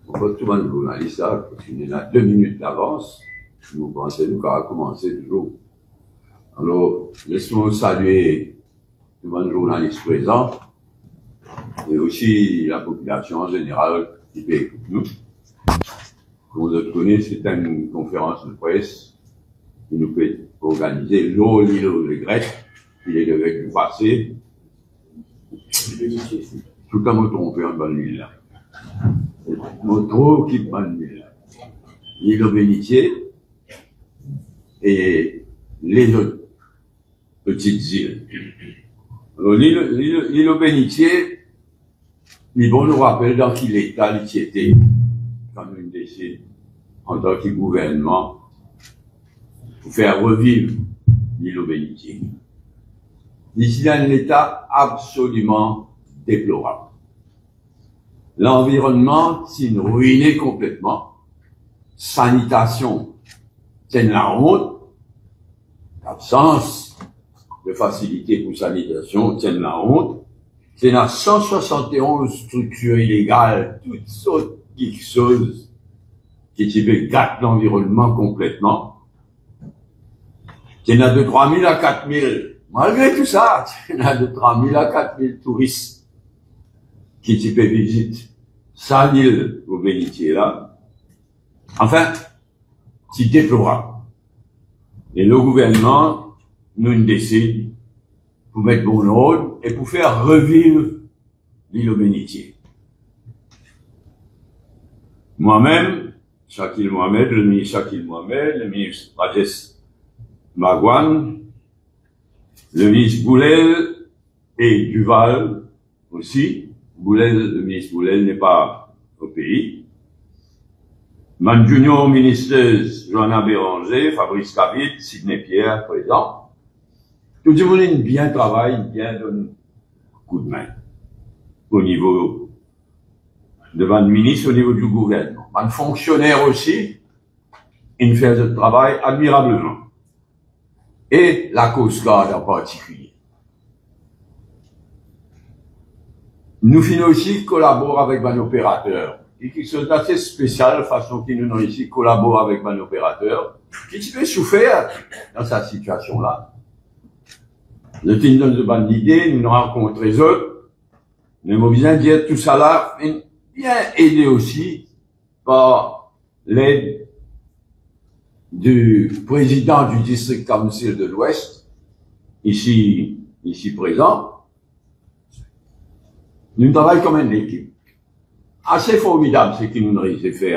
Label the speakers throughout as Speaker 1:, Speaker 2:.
Speaker 1: On va tout le monde journaliste là, parce qu'il y a 2 minutes d'avance, nous pensons nous qu'à commencer toujours. Alors, laissons saluer tout le monde journaliste présent, et aussi la population en général qui peut écouter nous. Comme vous connaissez, c'est une conférence de presse qui nous peut organiser l'eau, l'île, les Grecs, puis les Grecs du passé. Tout le temps, me tromper en bonne île là. Mon trop qui bonne île là. L'île aux Bénitiers et les autres petites îles. Alors, l'île aux Bénitiers, ils vont nous rappeler dans quel état il était quand nous décide en tant que gouvernement pour faire revivre l'île aux Bénitiers. Ici, dans un état absolument déplorable. L'environnement s'est ruiné complètement. Sanitation, c'est de la honte. L'absence de facilité pour sanitation, c'est de la honte. C'est dans 171 structures illégales, toutes sortes de choses qui gâtent l'environnement complètement. Il y en a de 3000 à 4000. Malgré tout ça, il y en a de 3000 à 4000 touristes qui visitent ça, l'île aux Bénitiers là. Enfin, c'est déplorable. Et le gouvernement nous décide pour mettre bon ordre et pour faire revivre l'île aux Bénitiers. Moi-même, Shakil Mohamed, le ministre Shakil Mohamed, le ministre Rajesh Bhagwan, le ministre Boulel et Duval aussi. Le ministre Boulel n'est pas au pays. Man Junior ministres Johanna Béranger, Fabrice Cavit, Sidney Pierre, présent. Tout le monde bien travaille, bien donne coup de main. Au niveau devant le ministre, au niveau du gouvernement. Man fonctionnaire aussi, il fait ce travail admirablement. Et la Coast Guard en particulier. Nous finissons aussi collaborer avec un opérateur, et qui sont assez spécial, façon qu'ils nous ont ici collaborer avec un opérateur, qui peut souffrir dans cette situation-là. Nous tenons de bonnes idées, nous rencontrons les autres, nous avons besoin de dire tout ça là, bien aidé aussi par l'aide du président du District Council de l'Ouest, ici présent. Nous travaillons comme une équipe. Assez formidable ce que nous avons fait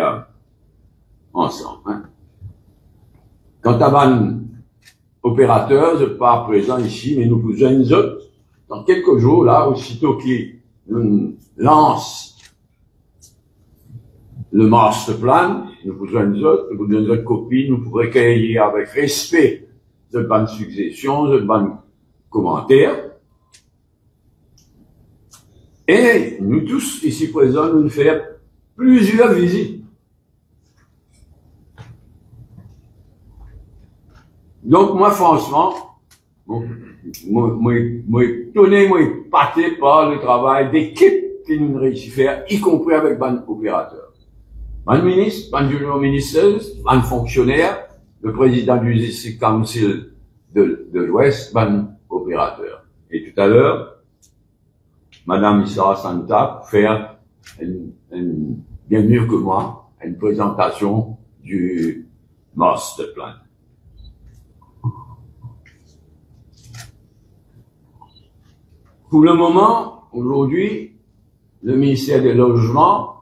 Speaker 1: ensemble. Hein. Quant à un opérateur, je ne suis pas présent ici, mais nous faisons nous autres, dans quelques jours, là, aussitôt qu'il nous lance le master plan, nous faisons nous autres, nous donnons notre copie, nous pourrons recueillir avec respect de bonnes suggestions, de bonnes commentaires. Et nous tous, ici présents, nous faisons plusieurs visites. Donc, moi, franchement, moi, étonné, moi, épaté par le travail d'équipe que nous réussissons à faire, y compris avec un opérateur. Un ministre, un junior ministre, un fonctionnaire, le président du District Council de l'Ouest, un opérateur. Et tout à l'heure, Madame Issa Santa faire bien mieux que moi, une présentation du master plan. Pour le moment, aujourd'hui, le ministère des Logements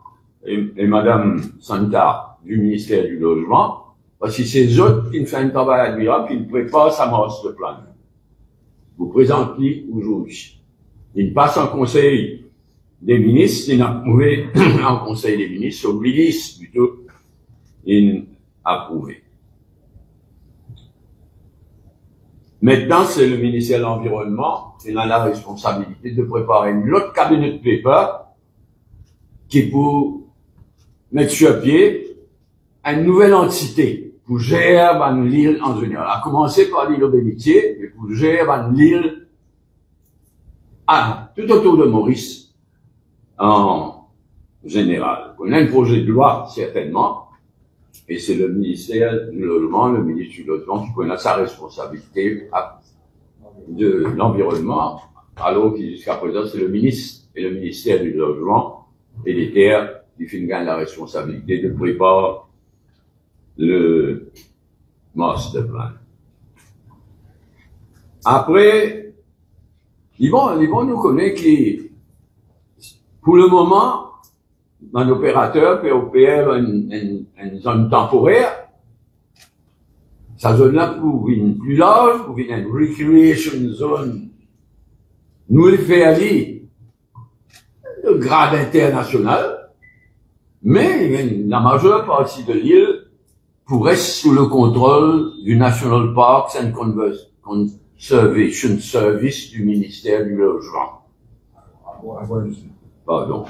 Speaker 1: et Madame Santa du ministère du Logement, parce que c'est eux autres qui font un travail admirable, qui préparent sa master plan. Vous présentez aujourd'hui. Il passe en conseil des ministres, il a approuvé en conseil des ministres, sur ministre plutôt, il a approuvé. Maintenant, c'est le ministère de l'Environnement, il a la responsabilité de préparer une autre cabinet de paper qui pour mettre sur pied une nouvelle entité pour gérer l'île en général. À commencer par l'île aux Bénitiers, et pour gérer l'île tout autour de Maurice en général. on a un projet de loi, certainement, et c'est le ministère du Logement, le ministre du Logement qui connaît sa responsabilité de l'environnement, alors que jusqu'à présent, c'est le ministre et le ministère du Logement et des Terres qui finissent la responsabilité de préparer le master plan. Après, ils vont nous connaître que, pour le moment, un opérateur peut opérer une zone temporaire. Sa zone-là, pour une plus large, pour une recreation zone, nous le fait aller de grade international, mais la majeure partie de l'île pourrait sous le contrôle du National Parks and Conservation Service du ministère du Logement. Pardon,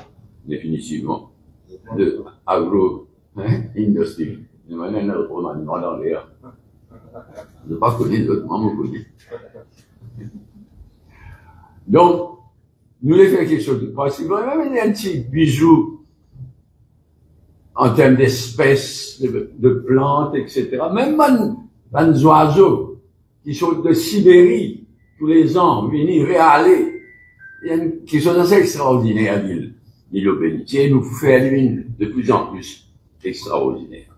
Speaker 1: définitivement. De agro-industrie. Il y a un autre moment dans l'air. Je n'ai pas connu d'autres membres connus. Donc, nous les faisons quelque chose de possible. Même un petit bijou en termes d'espèces, de plantes, etc. Même les oiseaux qui sont de Sibérie tous les ans, venir réaller, qui sont assez extraordinaires, l'île aux Bénitiers, nous fait de plus en plus extraordinaire.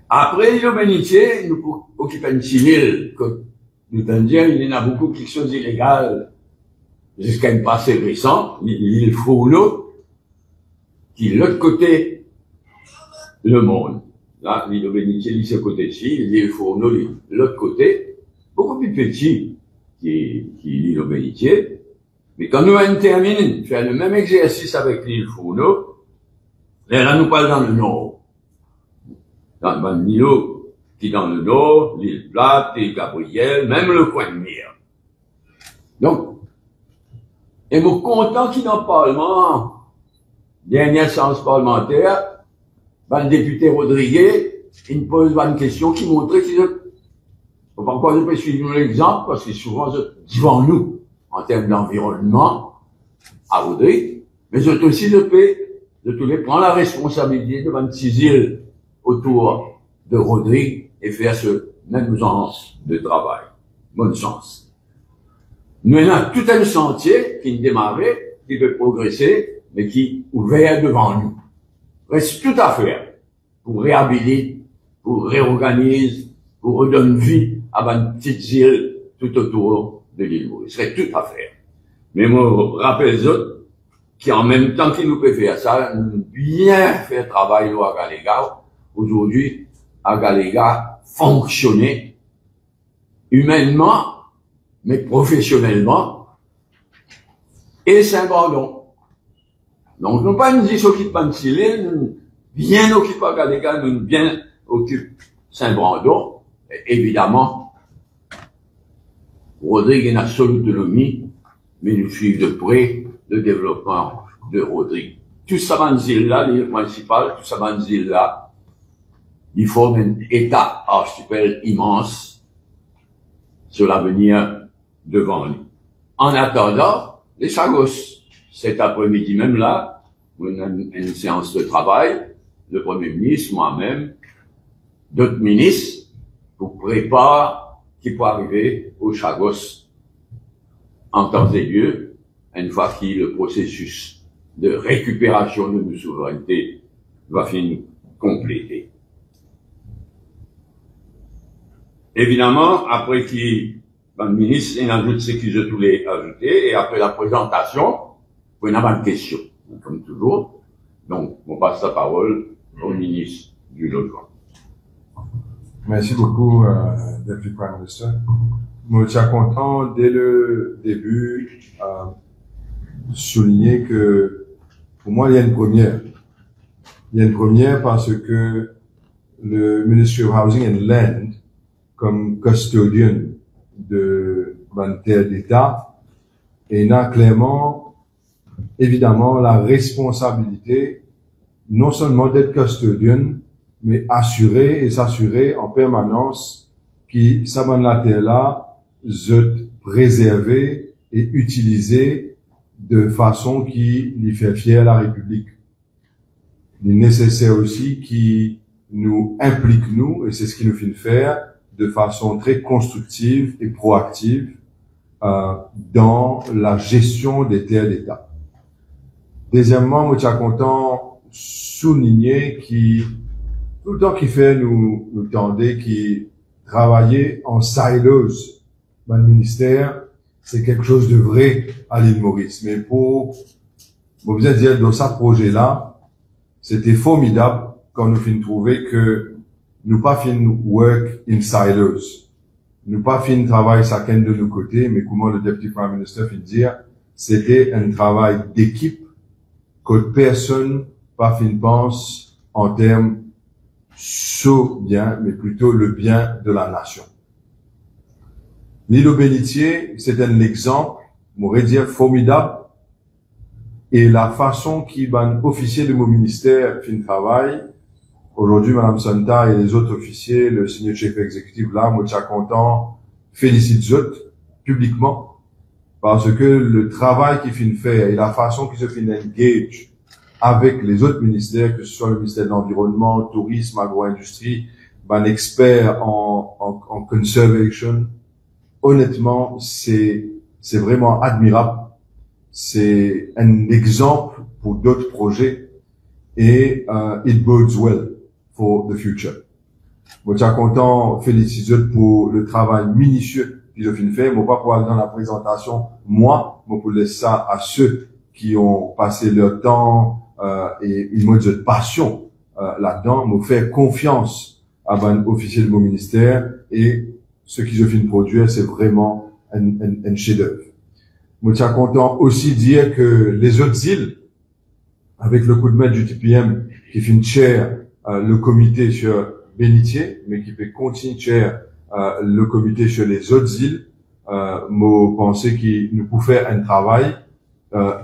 Speaker 1: Après l'île aux Bénitiers, nous occupons une île, comme nous allons dire, il y en a beaucoup qui sont illégales jusqu'à une passé récent, l'île Founo, qui est de l'autre côté le monde. Là, l'île aux Bénitiers, c'est ce côté-ci, l'île Founo, l'autre côté, beaucoup plus petit qui l'île aux Bénitiers. Mais quand nous allons terminer, faire le même exercice avec l'île Founo, là, nous parlons dans le nord. Dans l'île qui est dans le nord, l'île Plate, l'île Gabriel, même le coin de Mire. Donc, et nous content qu'il dans le Parlement, dernière séance parlementaire, le député Rodriguez, il pose une question qui montrait qu'il faut pas encore nous suivre l'exemple, parce que souvent, devant nous, en termes d'environnement, à Rodrigue, mais aussi de tous les prendre la responsabilité de 26 îles autour de Rodrigue et faire ce même genre de travail. Bonne chance. Nous avons tout un chantier qui démarrait, qui peut progresser, mais qui ouvert devant nous. Reste tout à faire pour réhabiliter, pour réorganiser, pour redonner vie à une petite île tout autour de l'île. Il serait tout à faire. Mais moi, rappelle les autres, qui en même temps qu'ils nous peuvent faire ça, nous bien faire travail à Galéga. Aujourd'hui, à Galéga, fonctionner humainement, mais professionnellement, et Saint-Brandon. Donc, nous pas nous dire s'occuper de l'île, nous bien occuper à Galéga, nous bien occuper Saint-Brandon. Évidemment, Rodrigue a son autonomie, mais nous suivons de près le développement de Rodrigue. Tout ça, là, l'île principale, tout ça, là, il forme un État archipel immense sur l'avenir devant lui. En attendant, les Chagos, cet après-midi même là, on a une séance de travail, le Premier ministre, moi-même, d'autres ministres, pour préparer qui peut arriver au Chagos en temps et lieu, une fois que le processus de récupération de nos souverainetés va finir complété. Évidemment, après le ministre, il ajoute ce qu'ils ont tous les ajoutés, et après la présentation, vous avez une question, comme toujours. Donc, on passe la parole au ministre du Logement.
Speaker 2: Merci beaucoup, Deputy Prime Minister. Je suis content, dès le début, souligner que, pour moi, il y a une première. Il y a une première parce que le Ministry of Housing and Land, comme custodian de la terre d'État, et a clairement, évidemment, la responsabilité, non seulement d'être custodian, mais assurer et s'assurer en permanence que ça la terre là, est préservé et utilisé de façon qui lui fait fier la République. il est nécessaire aussi qui nous implique nous, et c'est ce qui nous fait faire de façon très constructive et proactive dans la gestion des terres d'État. Deuxièmement, moi, je suis content souligner qui tout le temps qui fait nous tendez qui travailler en silos dans le ministère, c'est quelque chose de vrai à l'île Maurice. Mais pour vous dire dans ce projet-là, c'était formidable quand nous finissons trouver que nous pas finissons work in silos. Nous pas finissons travailler chacun de nos côtés, mais comment le Deputy Prime Minister finit dire, c'était un travail d'équipe que personne pas finit pense en termes sur bien, mais plutôt le bien de la nation. L'île aux Bénitiers, c'est un exemple, on pourrait dire formidable, et la façon qui ban officier de mon ministère fin travail, aujourd'hui, Madame Santa et les autres officiers, le senior chef exécutif là, moi, je suis content, félicite eux publiquement, parce que le travail qu'ils finissent faire et la façon qu'ils se finissent engage avec les autres ministères, que ce soit le ministère de l'Environnement, Tourisme, Agro-Industrie, un expert en conservation, honnêtement, c'est vraiment admirable. C'est un exemple pour d'autres projets et it bodes well for the future. Moi, je suis content, félicite pour le travail minutieux qu'ils ont fait. Moi, pas pour aller dans la présentation, moi pour laisser ça à ceux qui ont passé leur temps et une mode de passion là-dedans, me faire confiance à un officier de mon ministère et ce qu'ils ont fait de produire, c'est vraiment un chef-d'œuvre. Moi, je suis content aussi de dire que les autres îles, avec le coup de maître du TPM qui fait une chair le comité sur Bénitier, mais qui peut continuer de chair le comité sur les autres îles, moi penser qu'il nous peut faire un travail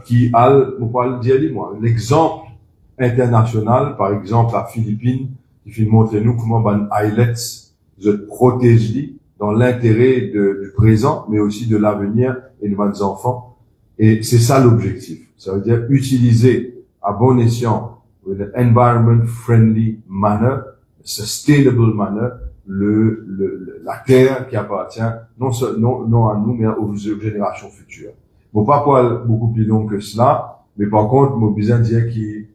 Speaker 2: qui a, on peut le dire moi, l'exemple international, par exemple la Philippines, qui fait montrer nous comment ban islets se protège dans l'intérêt du présent, mais aussi de l'avenir et de nos enfants. Et c'est ça l'objectif. Ça veut dire utiliser à bon escient, with an environment friendly manner, sustainable manner, la terre qui appartient non à nous, mais aux générations futures. Bon, pas beaucoup plus long que cela, mais par contre, mon besoin de dire qu'il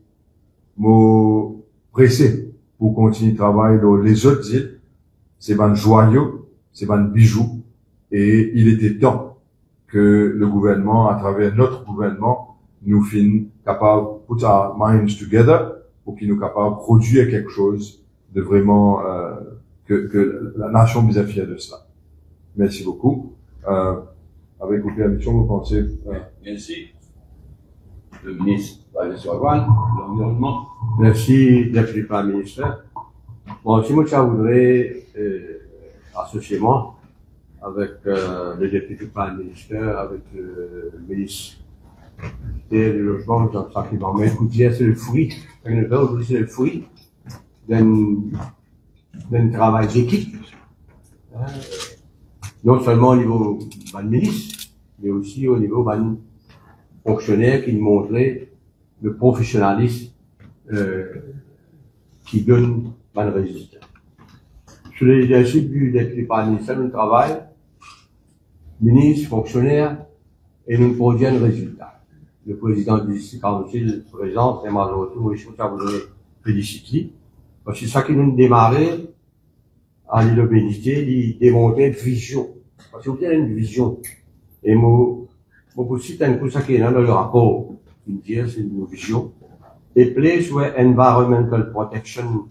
Speaker 2: m'a pressé pour continuer de travailler dans les autres îles. C'est un joyau, c'est un bijou, et il était temps que le gouvernement, à travers notre gouvernement, nous finisse capable de put our minds together pour qu'il nous capable de produire quelque chose de vraiment que la nation est fière de cela. Merci beaucoup. Avec vos permissions, vous pensez.
Speaker 1: Merci. Le ministre Wallace Wagwan, l'environnement.
Speaker 3: Merci, Deputy Prime Minister. Bon, si moi, je voudrais associer moi avec le Deputy Prime Minister, avec le ministre du Logement, Jean-Jacques Ibarmet, écoutez, c'est le fruit, aujourd'hui, c'est le fruit d'un travail d'équipe, non seulement au niveau du ministre, mais aussi au niveau du fonctionnaire qui montrait le professionnalisme qui donne le résultat. Sur les leadership du Deputy Prime Minister, nous travaillons, ministre, fonctionnaire, et nous produisons un résultat. Le président du district council présent, c'est malheureusement, je voudrais féliciter. Parce que c'est ça qui nous démarrait à l'île aux Bénitiers, il démontrait une vision. Parce qu'il y a une vision. Et moi aussi, c'est un coup ça qui est dans le rapport. Il me dit, c'est une vision. A place where environmental protection,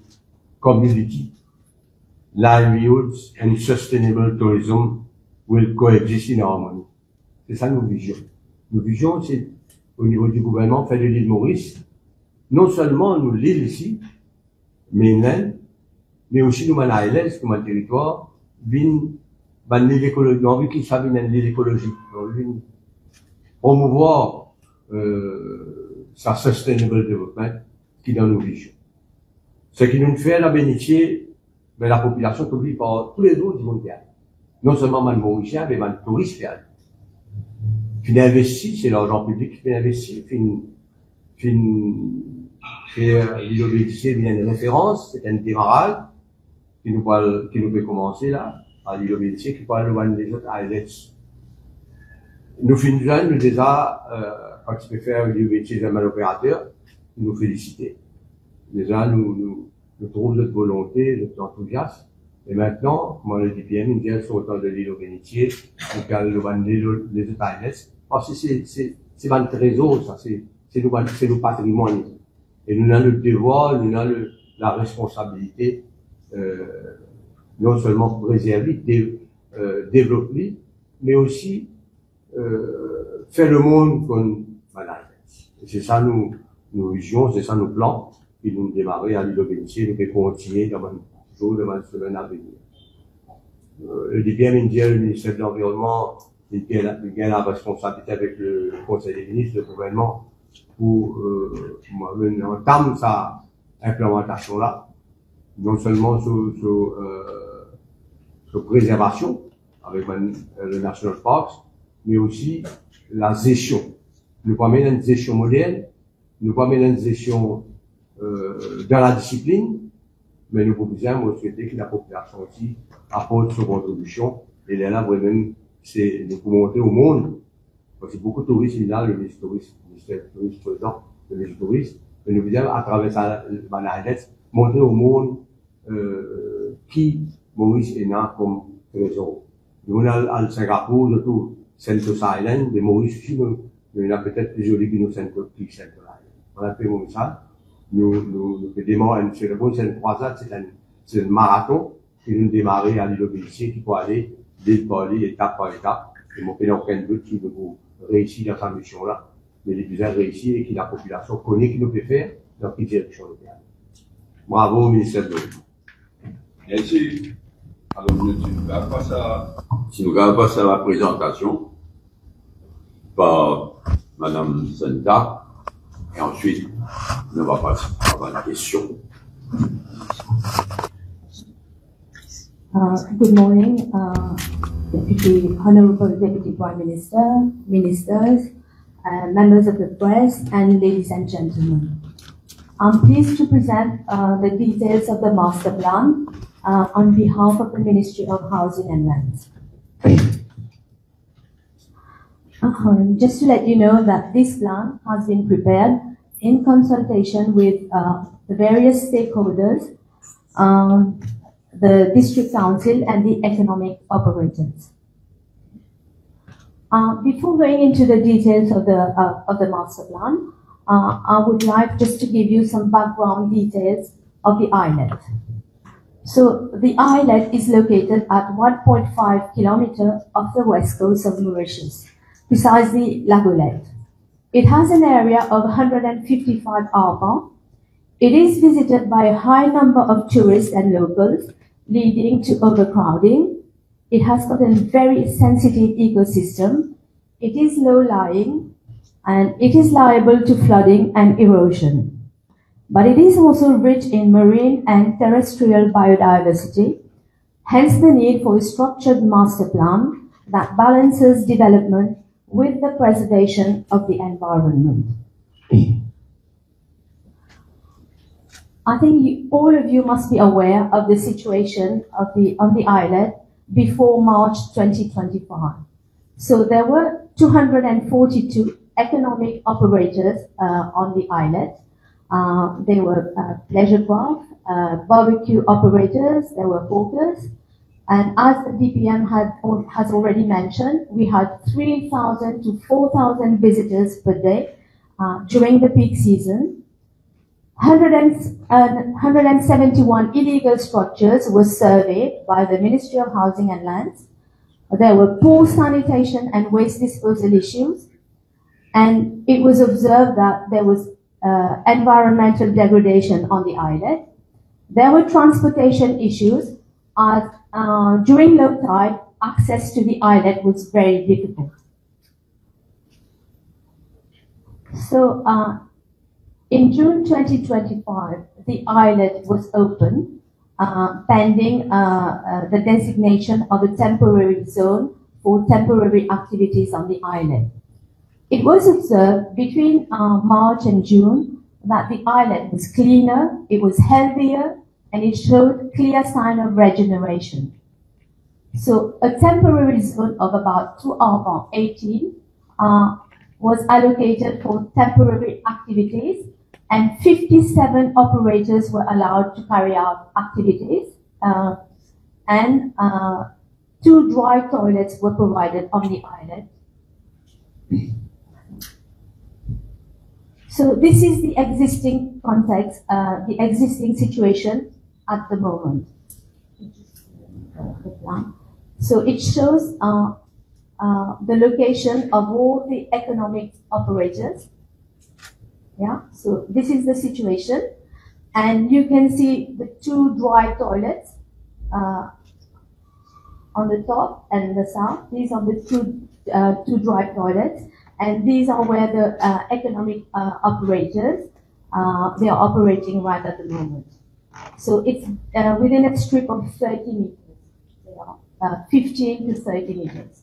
Speaker 3: community, livelihoods and sustainable tourism will coexist in harmony. C'est ça nos visions. Nos visions, c'est au niveau du gouvernement, fait de l'île Maurice, non seulement nous l'île ici, mainland, mais aussi nous à l'île, comme un territoire, l'île écologique, on veut qu'il soit l'île écologique, on veut promouvoir sa sustainable development qui est dans nos visions. Ce qui nous fait la bénéficier, mais la population publique par tous les autres du monde. Non seulement les Mauriciens, mais les touristes. Qui investit, c'est l'argent public qui fait investir, C'est l'île Bélissier vient de référence, c'est un démarrage qui nous peut commencer là, à l'île Bélissier qui parle de des autres islets. Nous finissons, nous déjà, quand tu peux faire l'île Bélissier un opérateur, nous féliciter. Déjà, nous trouvons notre volonté, notre enthousiasme. Et maintenant, moi, le DPM, il vient sur autant de l'île Bélissier, nous parle de les autres islets. Parce que c'est notre trésor, ça, c'est nos patrimoine. Et nous avons le devoir, nous avons la responsabilité, non seulement préserver, développer, mais aussi faire le monde comme banal. C'est ça nos visions, c'est ça nos plans, qui nous démarrer à l'île Bélissier, nous pouvons continuer toujours dans le semaine à venir. Le DPM India, le ministère de l'Environnement, il a la responsabilité avec le Conseil des ministres, le gouvernement, pour entame sa implémentation là, non seulement sur préservation avec le National Parks, mais aussi la gestion. Nous pas mettre une gestion moderne, nous pas mettre une gestion dans la discipline, mais nous pouvons souhaiter que la population aussi apporte son contribution. Et là, vraiment, c'est de montrer au monde, parce que beaucoup de touristes là, le ministère du tourisme présent, le ministère du tourisme, mais nous voulons à travers ça, montrer au monde qui Maurice est là comme trésor. Nous avons à Singapour, de tout Sentosa Island, de Maurice aussi, il y en a peut-être plus joli que nous Sentosa Island. On a fait Maurice, nous démarrons une cérémonie, c'est une croisade, c'est un marathon, qui nous démarrer à l'île Bélissier, qui peut aller d'île par île, étape par étape. Et mon pays n'a aucun doute qui veut réussir dans sa mission-là, mais les plus réussir et que la population connaît qui nous peut faire dans quelle direction le faire. Bravo au ministère de l'Eau.
Speaker 1: Merci. Alors, si nous allons passer à la présentation par Madame Senta, et ensuite, nous allons passer à la question.
Speaker 4: Good morning, Honorable Deputy Prime Minister, Ministers, members of the press, and ladies and gentlemen. I'm pleased to present the details of the master plan on behalf of the Ministry of Housing and Lands. Just to let you know that this plan has been prepared in consultation with the various stakeholders, the District Council and the economic operators. Before going into the details of the master plan, I would like just to give you some background details of the islet. So the islet is located at 1.5 kilometers off the west coast of Mauritius, precisely La Golette. It has an area of 155 acres. It is visited by a high number of tourists and locals, leading to overcrowding. It has got a very sensitive ecosystem. It is low-lying, and it is liable to flooding and erosion. But it is also rich in marine and terrestrial biodiversity, hence the need for a structured master plan that balances development with the preservation of the environment. I think all of you must be aware of the situation on the islet before March 2025. So there were 242 economic operators on the islet. There were pleasure craft, barbecue operators, there were hawkers, and as the DPM has already mentioned, we had 3,000 to 4,000 visitors per day during the peak season. 171 illegal structures were surveyed by the Ministry of Housing and Lands. There were poor sanitation and waste disposal issues, and it was observed that there was environmental degradation on the islet. There were transportation issues as during low tide, access to the islet was very difficult. So in June 2025, the islet was open, pending the designation of a temporary zone for temporary activities on the islet. It was observed between March and June that the islet was cleaner, it was healthier, and it showed clear sign of regeneration. So a temporary zone of about 2 hours 18 was allocated for temporary activities, and 57 operators were allowed to carry out activities, and 2 dry toilets were provided on the islet. So this is the existing context, the existing situation at the moment. So it shows the location of all the economic operators. Yeah, so this is the situation. And you can see the 2 dry toilets on the top and the south. These are the two dry toilets. And these are where the economic operators, they are operating right at the moment. So it's within a strip of 30 meters. They are 15 to 30 meters.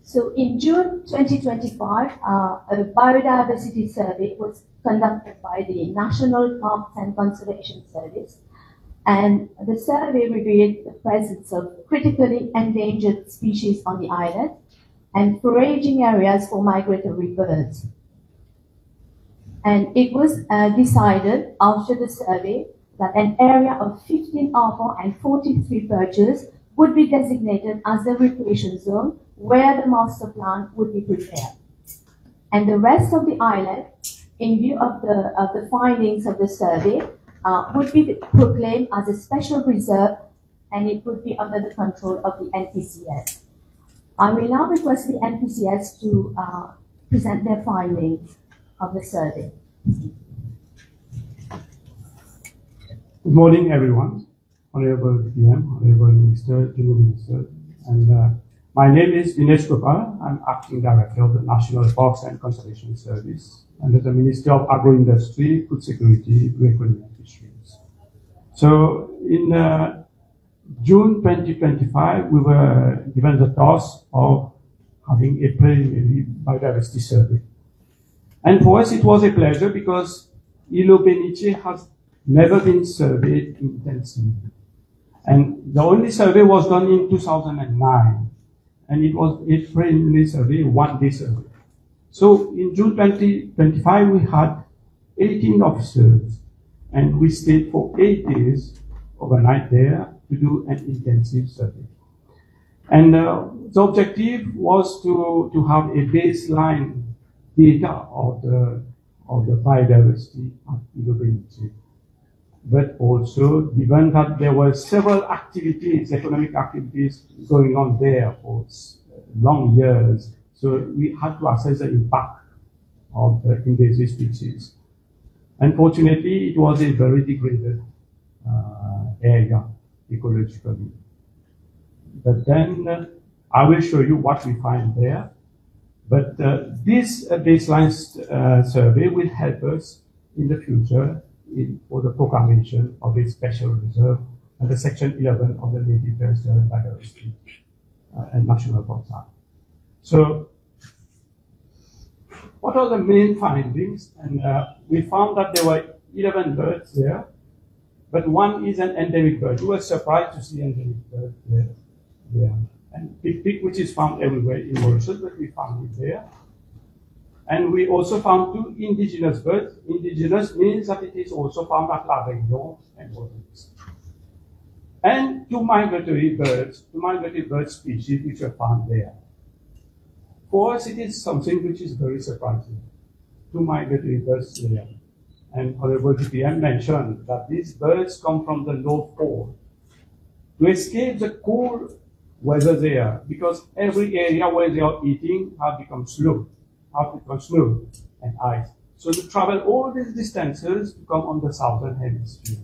Speaker 4: So in June 2025, a biodiversity survey was conducted by the National Parks and Conservation Service. And the survey revealed the presence of critically endangered species on the islet and foraging areas for migratory birds. And it was decided after the survey that an area of 15 arbor and 43 perches would be designated as the recreation zone where the master plan would be prepared. And the rest of the islet, in view of the findings of the survey, would be proclaimed as a special reserve, and it would be under the control of the NPCS. I will now request the NPCS to present their findings of the survey.
Speaker 5: Good morning, everyone. Honorable PM, Honorable Minister, Junior Minister, and my name is Dinesh Gopal. I'm Acting Director of the National Parks and Conservation Service under the Ministry of Agro-Industry, Food Security, Economy and Fisheries. So in June 2025, we were given the task of having a preliminary biodiversity survey. And for us, it was a pleasure because Ilo Beniche has never been surveyed intensively. And the only survey was done in 2009. And it was a preliminary survey, 1-day survey. So in June 2025, we had 18 officers, and we stayed for 8 days overnight there to do an intensive survey. And the objective was to have a baseline data of the biodiversity at Ilo Beniche. But also, given that there were several activities, economic activities going on there for long years, so we had to assess the impact of the invasive species. Unfortunately, it was a very degraded area ecologically. But then I will show you what we find there. But this baseline survey will help us in the future for the proclamation of a special reserve under Section 11 of the Native Terrestrial Biodiversity and National Parks Act. So, what are the main findings? And we found that there were 11 birds there, but one is an endemic bird. We were surprised to see endemic bird there. And pig, which is found everywhere in Mauritius, but we found it there. And we also found 2 indigenous birds. Indigenous means that it is also found at La Réunion and others. And 2 migratory bird species which are found there. For us, it is something which is very surprising. 2 migratory birds there. And Honorable GPM mentioned that these birds come from the North Pole to escape the cold weather there, because every area where they are eating have become smooth and ice. So they travel all these distances to come on the southern hemisphere.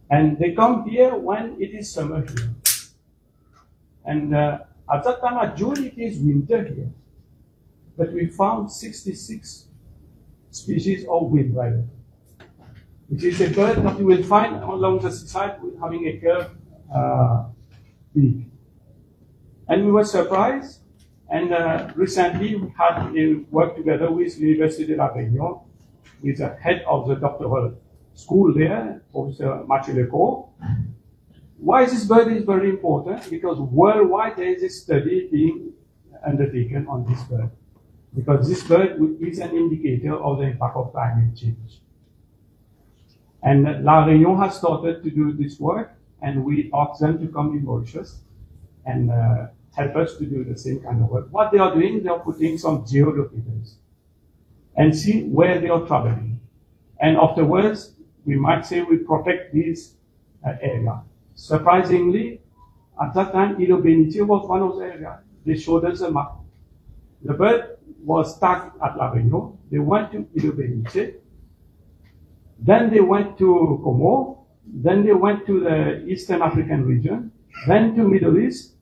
Speaker 5: And they come here when it is summer here. And at that time, at June, it is winter here. But we found 66 species of wind rider, which is a bird that you will find along the seaside having a curved beak. And we were surprised. And recently we had worked together with University de La Réunion, with the head of the doctoral school there, Professor Mathieu Lecourt. Why this bird is very important? Because worldwide there is a study being undertaken on this bird. Because this bird is an indicator of the impact of climate change. And La Réunion has started to do this work, and we asked them to come in Mauritius and help us to do the same kind of work. What they are doing, they are putting some geolocators and see where they are traveling. And afterwards, we might say we protect this area. Surprisingly, at that time, Île aux Bénitiers was one of the areas. They showed us a map. The bird was tagged at La Réunion. They went to Île aux Bénitiers. Then they went to Comores. Then they went to the Eastern African region. Then to Middle East.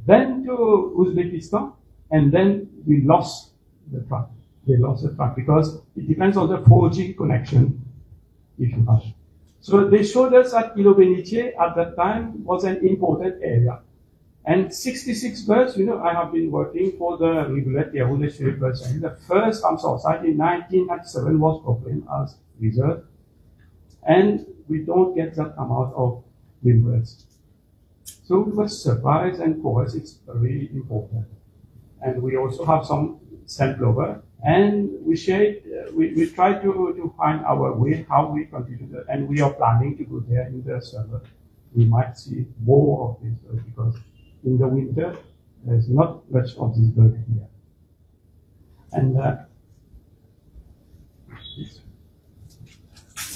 Speaker 5: Then to Uzbekistan. And then we lost the track. They lost the track because it depends on the 4G connection if you have. So they showed us that Île aux Bénitiers at that time was an important area. And 66 birds, I have been working for the Rivulet Yahoo Bird Sanctuary. The first Ramsar site in 1997 was proclaimed as reserve. And we don't get that amount of birds. So we were surprised, and for us it's very important. And we also have some sand plover. And we shared, we try to find our way, how we continue that. And we are planning to go there in the summer. We might see more of this because in the winter, there's not much of this bird here. And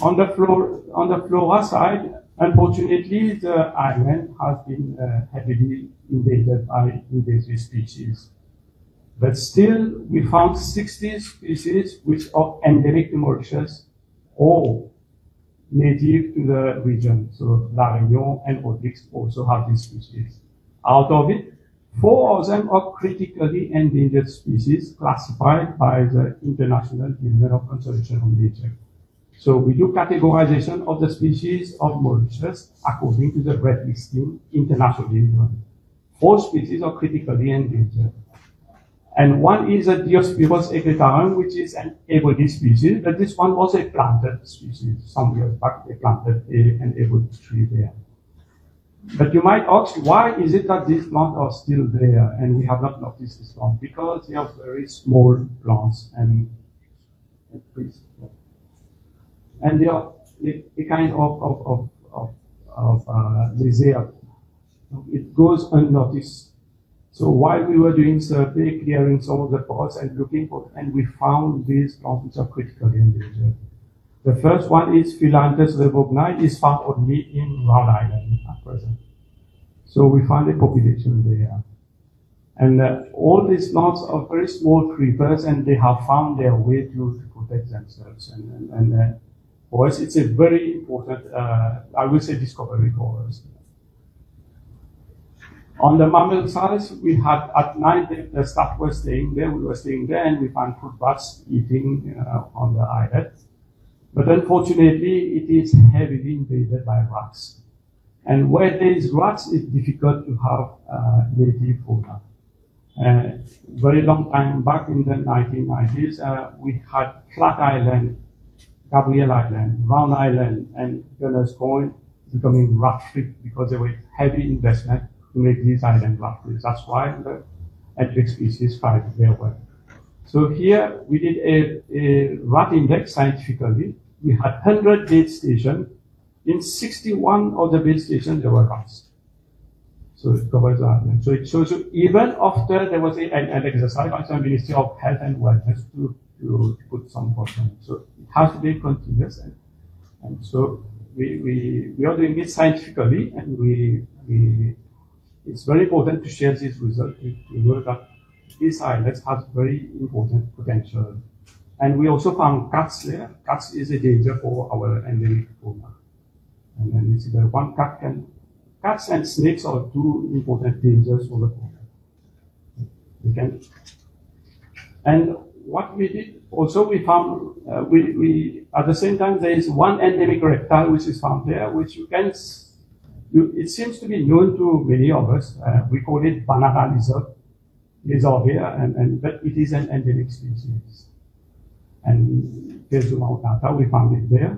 Speaker 5: on the flora side, unfortunately, the island has been heavily invaded by invasive species. But still, we found 60 species which are endemic to Mauritius or native to the region. So La Réunion and Haute-Vix also have these species. Out of it, 4 of them are critically endangered species classified by the International Union of Conservation of Nature. So we do categorization of the species of Mauritius according to the red listing internationally. 4 species are critically endangered. And one is a Diospyros egretarum, which is an ebony species, but this one was a planted species. Some years back, they planted an ebony tree there. But you might ask, why is it that these plants are still there and we have not noticed this plant? Because they are very small plants and they are a kind of lizard. It goes unnoticed. So while we were doing survey, clearing some of the forests and looking for, and we found these plants which are critically endangered. The first one is Phyllanthus rebogni, is found only in Round Island at present. So we found a population there. And all these plants are very small creepers, and they have found their way to protect themselves. And for us, it's a very important, I will say, discovery for us. On the mammal side, we had at night the staff were staying there. We were staying there, and we found fruit bats eating on the islet. But unfortunately, it is heavily invaded by rats. And where there is rats, it's difficult to have native fauna. Very long time back in the 1990s, we had Flat Island, Gabriel Island, Round Island, and Gunners Point becoming rat-free because there was heavy investment to make these islands rat-free. That's why the endemic species thrived there well. So here we did a rat index scientifically. We had 100 bait stations. In 61 of the bait stations, there were rats. So it covers the island. So it shows you even after there was an exercise by the Ministry of Health and Wellness to put some caution. So it has to be continuous. And so we are doing it scientifically, and it's very important to share this result. We know that these islets have very important potential. And we also found cats there. Cats is a danger for our endemic fauna. And then you see that one cat cats and snakes are 2 important dangers for the fauna. And what we did, also we found, we at the same time, there is one endemic reptile which is found there, which it seems to be known to many of us. We call it banana lizard. is all here, but it is an endemic species. And here's the Mount Nata, we found it there.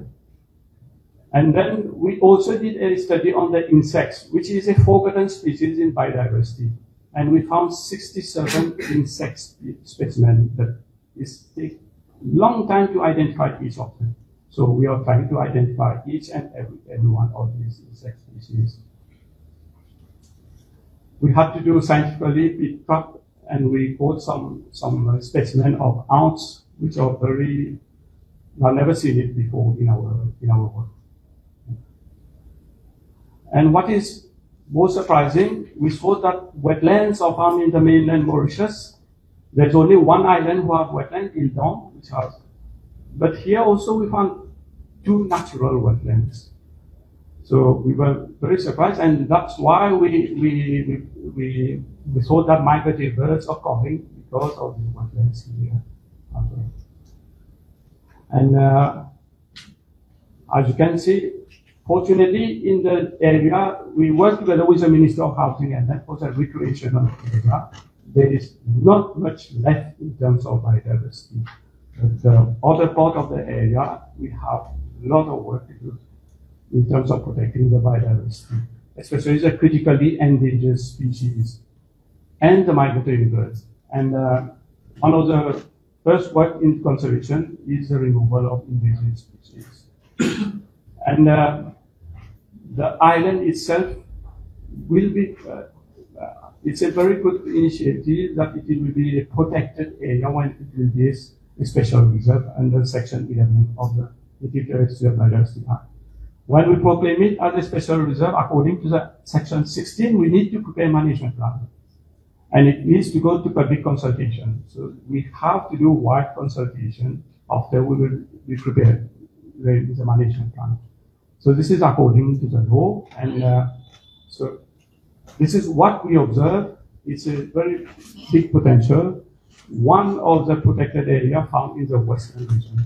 Speaker 5: And then we also did a study on the insects, which is a forgotten species in biodiversity. And we found 67 insect specimens that it takes a long time to identify each of them. So we are trying to identify each and every one of these insect species. We had to do scientifically pick up, and we caught some specimen of ounce, which are very, I've never seen it before in our work. And what is more surprising, we saw that wetlands are found in the mainland Mauritius. There's only one island who have wetland, Ildon, which has. But here also we found 2 natural wetlands. So we were very surprised, and that's why we thought that migratory birds are coming because of the wetlands here. And as you can see, fortunately, in the area, we work together with the Minister of Housing, and that was a recreational area. There is not much left in terms of biodiversity. But the other part of the area, we have a lot of work to do in terms of protecting the biodiversity, especially the critically endangered species and the migratory birds. And one of the first work in conservation is the removal of endangered species. And the island itself will be, it's a very good initiative that it will be a protected area when it will be a special reserve under Section 11 of the Native Terrestrial Biodiversity Act. When we proclaim it as a special reserve, according to the Section 16, we need to prepare a management plan. And it needs to go to public consultation. So we have to do wide consultation after we will be prepared with the management plan. So this is according to the law, and so this is what we observe. It's a very big potential. One of the protected area found in the western region,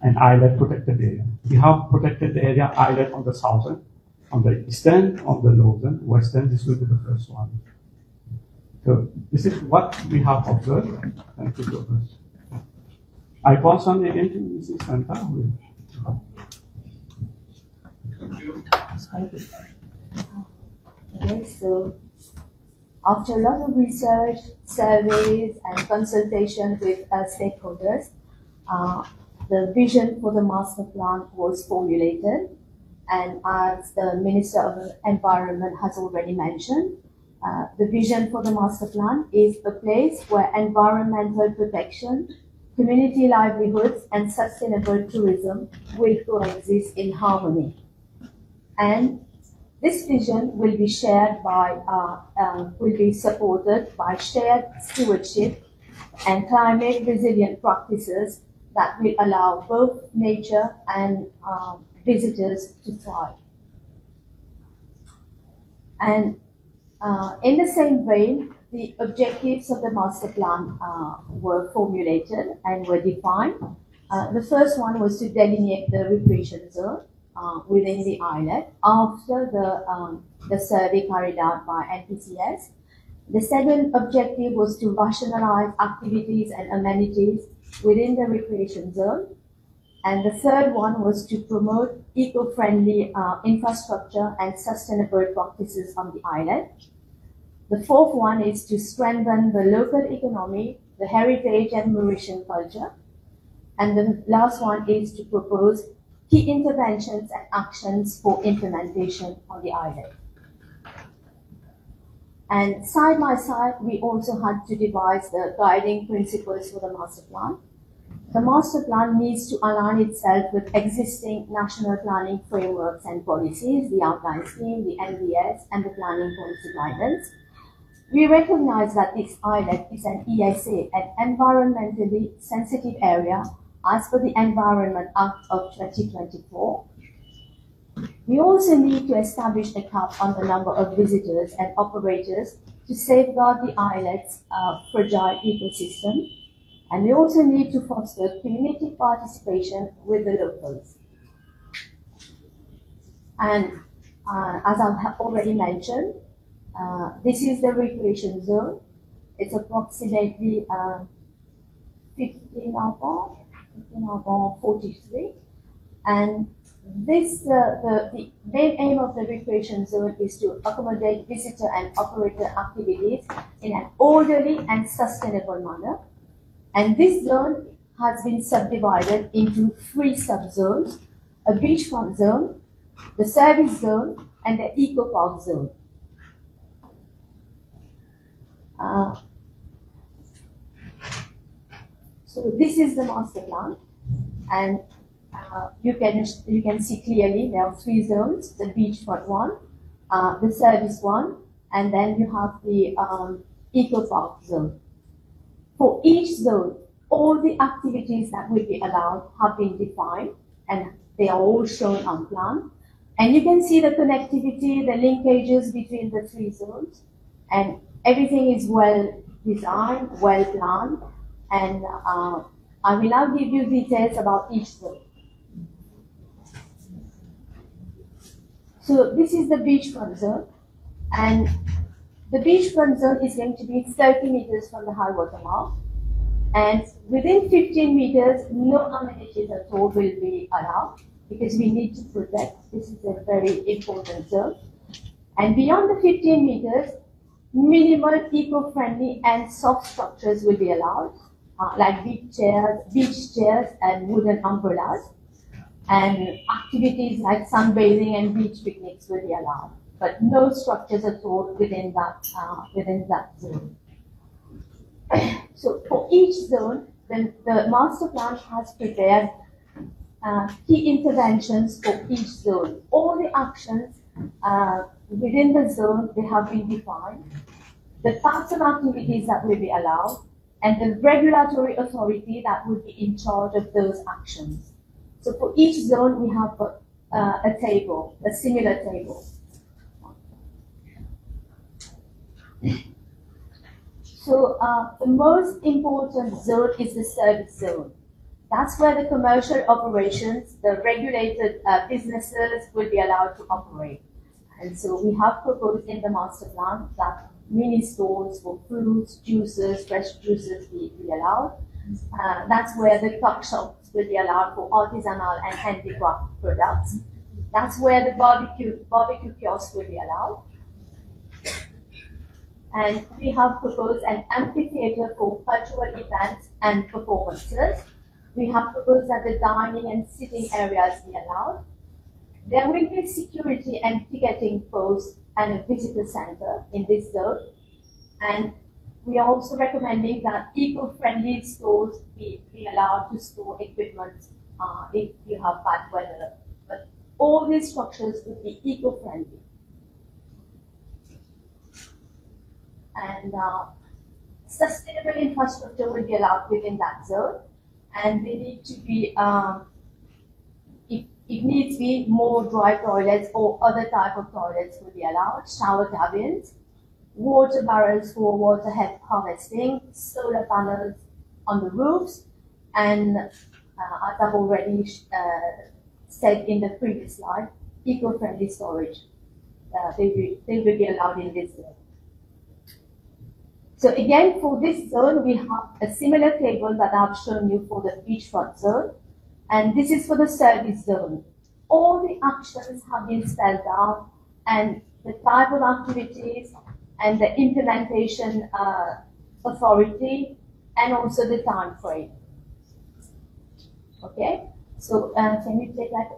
Speaker 5: an islet protected area. We have protected area islet on the southern, on the eastern, on the northern, western. This will be the first one. So this is what we have observed. Thank you so much. I pass on again to Mrs. Santa.
Speaker 4: Okay, so after a lot of research, surveys, and consultation with stakeholders, the vision for the master plan was formulated. And as the Minister of the Environment has already mentioned, the vision for the master plan is a place where environmental protection, community livelihoods, and sustainable tourism will coexist in harmony. And this vision will be shared by, will be supported by shared stewardship and climate resilient practices that will allow both nature and visitors to thrive. And in the same way, the objectives of the master plan were formulated and were defined. The first one was to delineate the recreation zone within the islet after the survey carried out by NPCS. The second objective was to rationalize activities and amenities within the recreation zone. And the third one was to promote eco-friendly infrastructure and sustainable practices on the islet. The fourth one is to strengthen the local economy, the heritage and Mauritian culture. And the last one is to propose key interventions and actions for implementation on the islet. And side by side, we also had to devise the guiding principles for the master plan. The master plan needs to align itself with existing national planning frameworks and policies, the outline scheme, the NBS, and the planning policy guidance. We recognize that this islet is an ESA, an environmentally sensitive area, as per the Environment Act of 2024. We also need to establish a cap on the number of visitors and operators to safeguard the islet's fragile ecosystem. And we also need to foster community participation with the locals. And as I have already mentioned, this is the recreation zone. It's approximately 15 upon 43. And this, the main aim of the recreation zone is to accommodate visitor and operator activities in an orderly and sustainable manner. And this zone has been subdivided into 3 subzones: a beachfront zone, the service zone, and the eco-park zone. So this is the master plan, and you can see clearly there are 3 zones: the beachfront one, the service one, and then you have the eco-park zone. For each zone, all the activities that will be allowed have been defined, and they are all shown on plan. And you can see the connectivity, the linkages between the 3 zones, and everything is well designed, well planned. And I will now give you details about each zone. So this is the beachfront zone, and the beachfront zone is going to be 30 meters from the high water mark. And within 15 meters, no amenities at all will be allowed, because we need to protect. This is a very important zone. And beyond the 15 meters, minimal eco-friendly and soft structures will be allowed, like beach chairs and wooden umbrellas. And activities like sunbathing and beach picnics will be allowed, but no structures at all within that zone. So for each zone, the master plan has prepared key interventions for each zone. All the actions within the zone, they have been defined, the types of activities that will be allowed, and the regulatory authority that will be in charge of those actions. So for each zone, we have a table, a similar table. So the most important zone is the service zone. That's where the commercial operations, the regulated businesses will be allowed to operate. And so we have proposed in the master plan that mini stores for fruits, juices, fresh juices be allowed. That's where the tuck shops will be allowed for artisanal and handicraft products. That's where the barbecue kiosks will be allowed. And we have proposed an amphitheater for cultural events and performances. We have proposed that the dining and sitting areas be allowed. There will be security and ticketing posts and a visitor center in this zone. And we are also recommending that eco-friendly stores be allowed to store equipment if you have bad weather. But all these structures would be eco-friendly. And sustainable infrastructure will be allowed within that zone. And they need to be, it needs to be more dry toilets or other type of toilets will be allowed, shower cabins, water barrels for water harvesting, solar panels on the roofs, and as I've already said in the previous slide, eco-friendly storage. They will be allowed in this zone. So again, for this zone, we have a similar table that I've shown you for the beachfront zone, and this is for the service zone. All the actions have been spelled out, and the type of activities, and the implementation authority, and also the time frame. Okay, so can you take like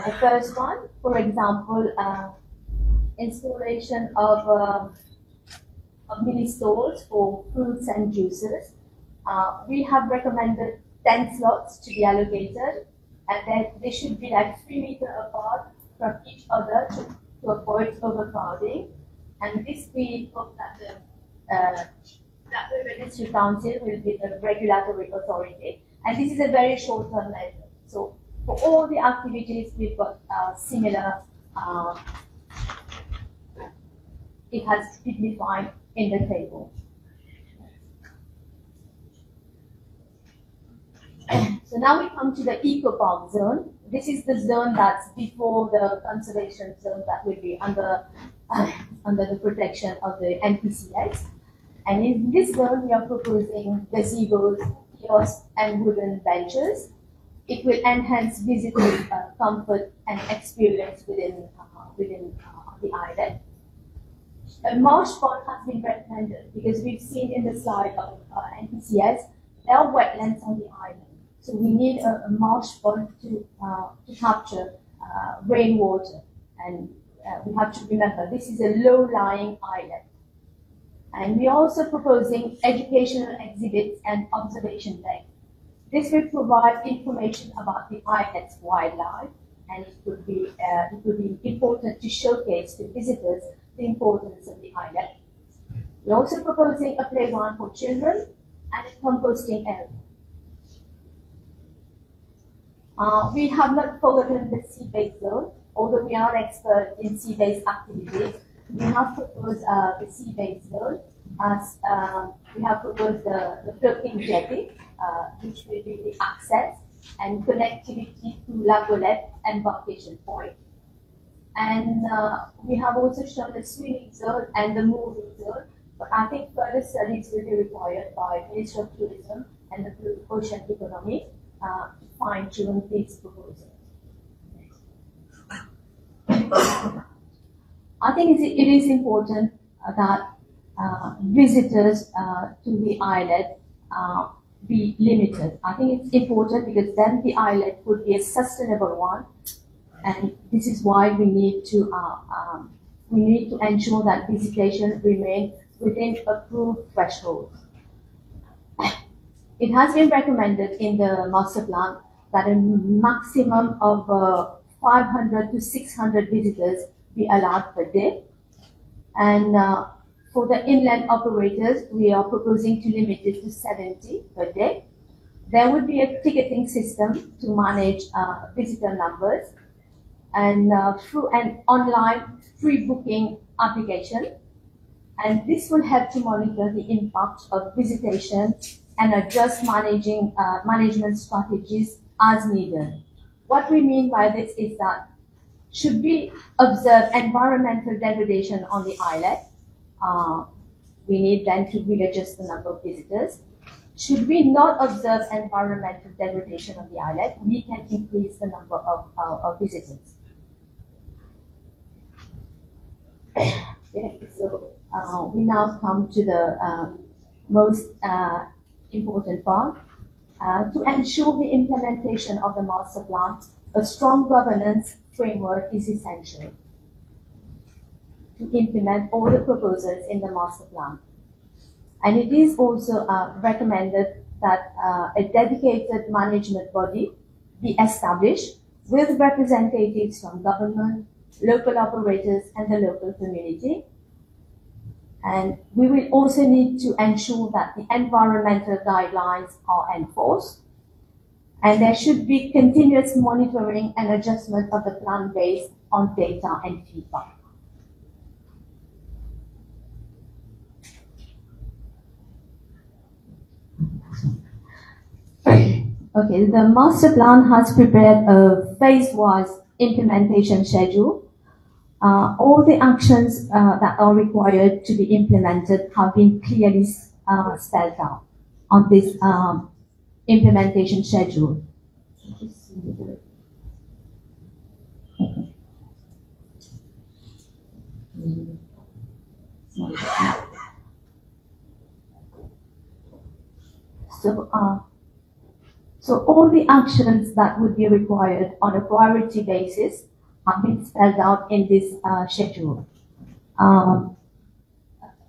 Speaker 4: the first one? For example, installation of mini stores for fruits and juices. We have recommended 10 slots to be allocated, and then they should be like 3 meters apart from each other to avoid overcrowding. And this we hope that the Ministry Council will be the regulatory authority. And this is a very short-term measure. So for all the activities, we've got similar, it has been defined in the table. So now we come to the eco-park zone. This is the zone that's before the conservation zone that will be under the protection of the NPCX. And in this zone, we are proposing gazebos, kiosks, and wooden benches. It will enhance visitors' comfort and experience within the island. A marsh pond has been recommended because we've seen in the slide of NPCS, there are wetlands on the island. So we need a marsh pond to capture rainwater. And we have to remember, this is a low-lying island. And we're also proposing educational exhibits and observation decks. This will provide information about the island's wildlife, and it could be important to showcase to visitors the importance of the island. We're also proposing a playground for children and a composting area. We have not forgotten the sea-based zone, although we are experts in sea-based activities. We have proposed the sea-based zone as we have proposed the floating jetty, which will be the access and connectivity to La Golette embarkation point. And we have also shown the swimming zone and the moving zone, but I think further studies will be required by Ministry of Tourism and the Blue Ocean Economy to fine-tune these proposals. I think it is important that visitors to the island be limited. I think it's important because then the island could be a sustainable one, and this is why we need to ensure that visitation remains within approved thresholds. It has been recommended in the master plan that a maximum of 500 to 600 visitors be allowed per day. And for the inland operators, we are proposing to limit it to 70 per day. There would be a ticketing system to manage visitor numbers, and through an online pre-booking application. And this will help to monitor the impact of visitation and adjust management strategies as needed. What we mean by this is that should we observe environmental degradation on the islet, we need then to readjust the number of visitors. Should we not observe environmental degradation on the islet, we can increase the number of visitors. So we now come to the most important part. To ensure the implementation of the master plan, a strong governance framework is essential to implement all the proposals in the master plan. And it is also recommended that a dedicated management body be established with representatives from government, local operators, and the local community. And we will also need to ensure that the environmental guidelines are enforced. And there should be continuous monitoring and adjustment of the plan based on data and feedback. Okay, the master plan has prepared a phase-wise implementation schedule. All the actions that are required to be implemented have been clearly spelled out on this implementation schedule. So all the actions that would be required on a priority basis have been spelled out in this schedule.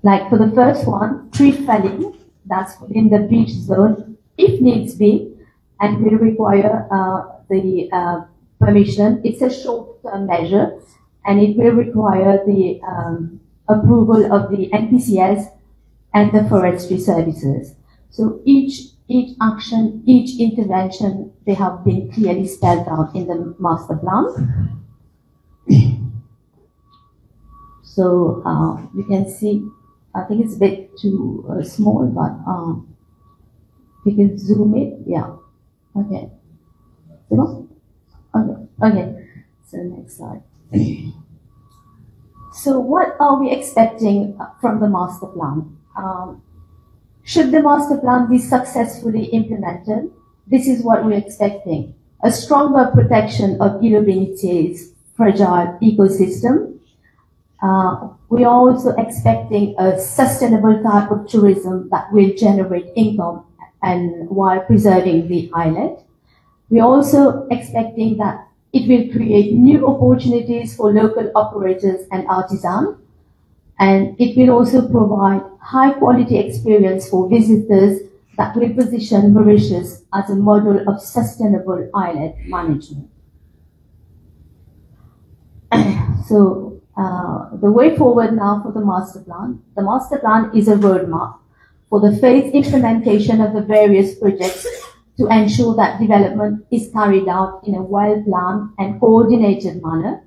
Speaker 4: Like for the first one, tree felling, that's within the beach zone, if needs be, and will require the permission. It's a short-term measure, and it will require the approval of the NPCS and the forestry services. So each action, each intervention, they have been clearly spelled out in the master plan. So you can see, I think it's a bit too small, but we can zoom it. Yeah. Okay. Okay. So next slide. So what are we expecting from the master plan? Should the master plan be successfully implemented, this is what we're expecting: a stronger protection of Île-aux-Bénitiers' fragile ecosystem. We are also expecting a sustainable type of tourism that will generate income and while preserving the islet. We are also expecting that it will create new opportunities for local operators and artisans, and it will also provide high quality experience for visitors that will position Mauritius as a model of sustainable islet management. So the way forward now for the master plan. The master plan is a roadmap for the phased implementation of the various projects to ensure that development is carried out in a well-planned and coordinated manner.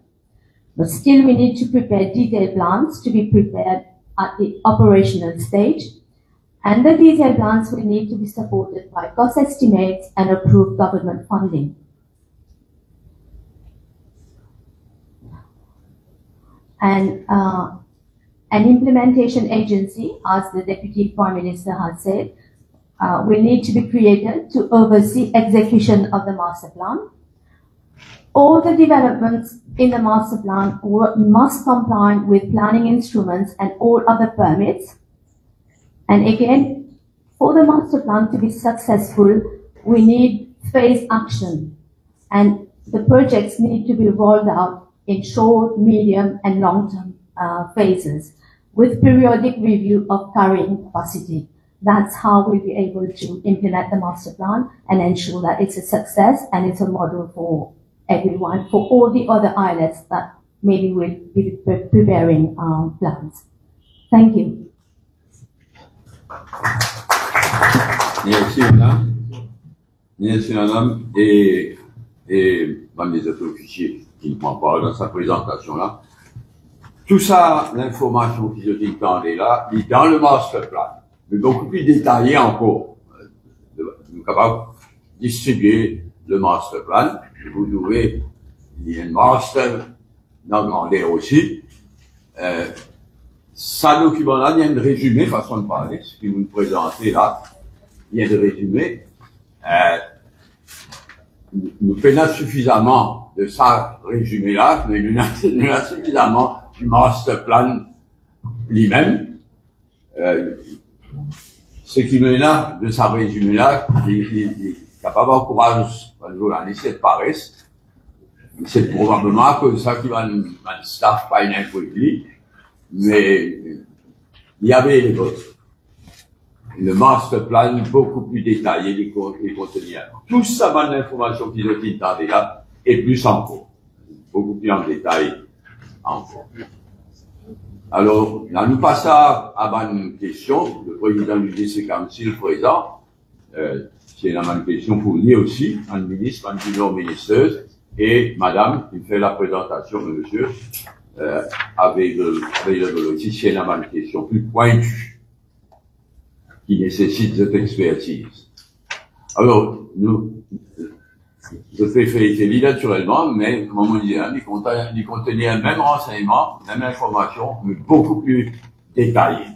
Speaker 4: But still we need to prepare detailed plans to be prepared at the operational stage. And the detailed plans will need to be supported by cost estimates and approved government funding. And an implementation agency, as the Deputy Prime Minister has said, will need to be created to oversee execution of the master plan. All the developments in the master plan must comply with planning instruments and all other permits. And again, for the master plan to be successful, we need phased action. And the projects need to be rolled out in short, medium, and long-term phases with periodic review of carrying capacity. That's how we'll be able to implement the master plan and ensure that it's a success and it's a model for everyone, for all the other islets that maybe will be preparing plans. Thank you.
Speaker 1: Merci, madame. Merci, madame. Et madame les officiers qui ne prend pas dans sa présentation là. Tout ça, l'information qui est là, est dans le master plan, mais beaucoup plus détaillé encore. Nous sommes capables de distribuer le master plan. Vous trouvez, il y a un master dans grandeur aussi. Ça document là, il y a un résumé, façon de parler, ce que vous nous présentez là, il y a un résumé. Nous faisons suffisamment de ça résumé là, mais nous avons suffisamment du master plan lui-même. Ce qui me là, de sa résumé là, il est capable d'encourager le journaliste de paresse. C'est probablement que ça qui va nous staff pas une infolie, mais il y avait les autres. Le master plan beaucoup plus détaillé, les contenus. Tout ça, dans l'information qui est là, et plus encore. Beaucoup plus en détail encore. Alors, là, nous passons à une question. Le président du DC Council présent, c'est la même question pour lui aussi, un ministre, un junior ministre, et madame, qui fait la présentation de monsieur, avec le c'est la même question plus pointue, qui nécessite cette expertise. Alors, je fais féliciter naturellement, mais, comme on dit, il contenait un même renseignement, même information, mais beaucoup plus détaillé.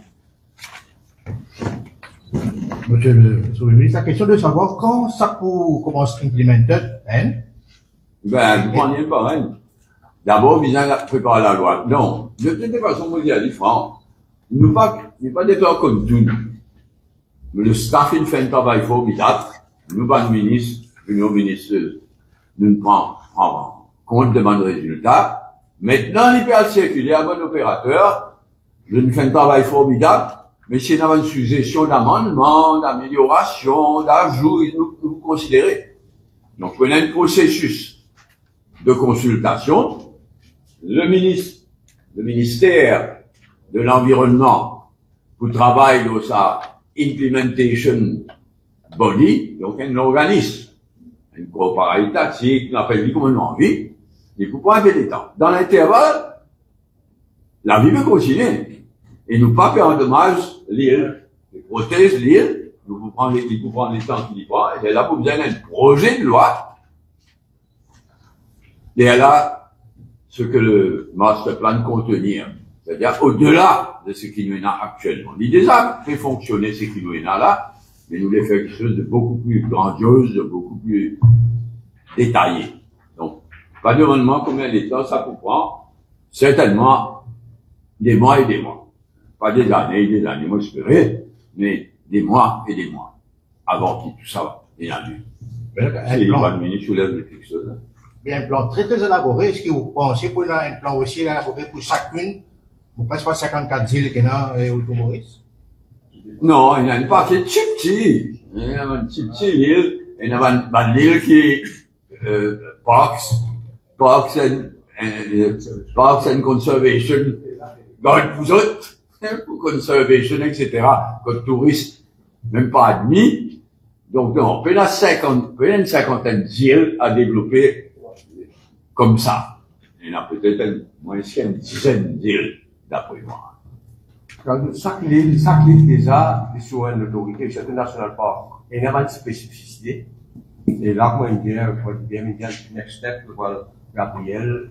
Speaker 6: Monsieur le ministre, la question de savoir quand ça commence à implémenter, hein?
Speaker 1: Ben, vous prenez pas, hein. D'abord, vous allez préparer la loi. Non. De toute façon, moi, je dis, franc, nous pas des gens comme tout. Le staff, il fait un travail formidable. Nous, le ministre, l'union ministre, nous prenons compte de mon résultat. Maintenant, il peut circuler à bon opérateur. Nous faisons un travail formidable. Mais si nous avons une suggestion d'amendement, d'amélioration, d'ajout, nous considérez. Donc, on a un processus de consultation. Le ministère de l'Environnement, vous travaille dans sa implementation body, donc un organisme, une coopérative, on appelle comme on a envie, il faut pas des temps. Dans l'intervalle, la vie peut continuer. Et nous pas faire un dommage l'île, les prothèses l'île, nous vous prenons les temps qu'il y prend, et là, vous avez un projet de loi. Et là, ce que le master plan contenir. C'est-à-dire au-delà de ce qui nous est là actuellement. Il déjà fait fonctionner ce qui nous est là, mais nous les fait quelque chose de beaucoup plus grandiose, de beaucoup plus détaillé. Donc, pas de demandement combien de temps ça peut prendre, certainement des mois et des mois. Pas des années, moi je dirais, mais des mois et des mois, avant que tout ça ait lieu. C'est les bonnes minutes, je vous laisse quelque chose.
Speaker 6: Mais un plan très très élaboré, est-ce que vous pensez qu'on a un plan aussi élaboré pour chacune, pour presque 54 îles qu'il y a au Maurice?
Speaker 1: Non, il y a une partie petit. Il y a une petite île, il y a une île qui est Parks and Conservation, pour autres, pour conservation, etc., comme touristes, même pas admis. Donc, non, on a une cinquantaine d'îles à développer comme ça. Il y en a peut-être moins qu'une dizaine d'îles, d'après moi.
Speaker 3: Chaque île déjà, sur une autorité, chaque national park, il y a une spécificité. Et là, moi, il y a un next step, Gabriel.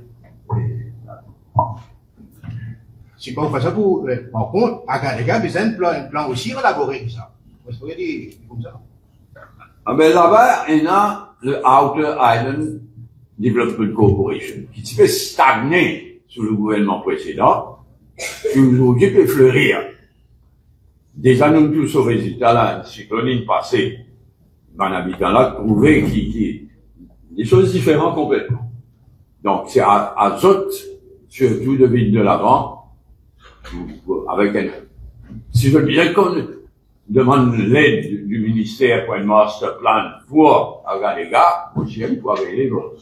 Speaker 6: Si on fait ça pour, par contre, à Galega, il y a un plan aussi élaboré que ça. Vous pouvez dire comme ça.
Speaker 1: Ah ben là-bas, il y a le Outer Island Development Corporation, qui se fait stagner sous le gouvernement précédent, qui aujourd'hui peut fleurir. Déjà, nous tous au résultat là, cyclone passé, un habitant là, trouvé des choses différentes complètement. Donc, c'est à Zot, surtout de ville de l'avant, avec si je veux bien qu'on demande l'aide du ministère pour un master plan pour Agalega, moi, j'aime pour avoir les gros.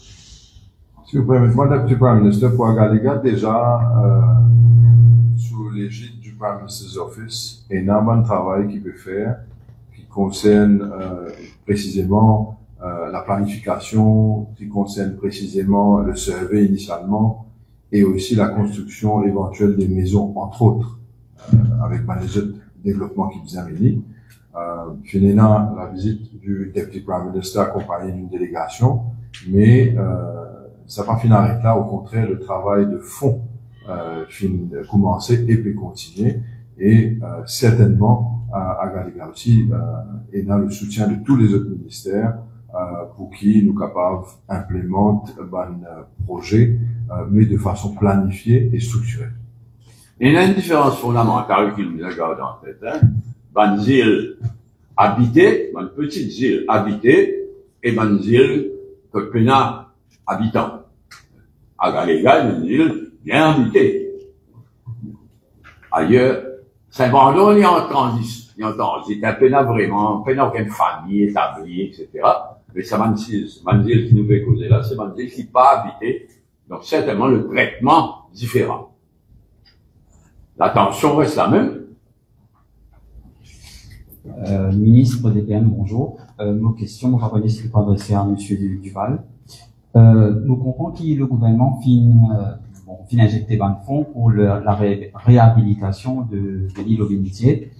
Speaker 2: Si vous permettez-moi, Deputy Prime Minister, pour Agalega, déjà, sous l'égide du Prime Minister's Office, il y a un travail qu'il peut faire, qui concerne précisément la planification, qui concerne précisément le survey initialement, et aussi la construction éventuelle des maisons, entre autres, avec les autres développements qui vous amènent. Je n'ai pas la visite du Deputy Prime Minister accompagné d'une délégation, mais ça n'a pas fini avec là, au contraire, le travail de fond finit de commencer et peut continuer, et certainement à Galega aussi, et dans le soutien de tous les autres ministères, pour qui nous capables implémentent un projet, mais de façon planifiée et structurée.
Speaker 1: Il y a une différence fondamentale qu'il nous a gardé en tête, une île habitée, une petite île habitée, et une île que pena habitants. À Galega, une île bien habitée. Ailleurs, Saint-Brandon, il y a un transit, un pena vraiment, pena aucune famille établie, etc. Mais c'est une île qui nous fait causer là, c'est une île qui n'est pas habitée. Donc, certainement, le traitement différent. L'attention reste la même.
Speaker 7: Ministre DPM, bonjour. Nos questions, rappelez ce qu'il faut adresser à M. Duval. Nous comprenons que le gouvernement finit injecter dans le fonds pour la réhabilitation de l'île aux Bénitiers.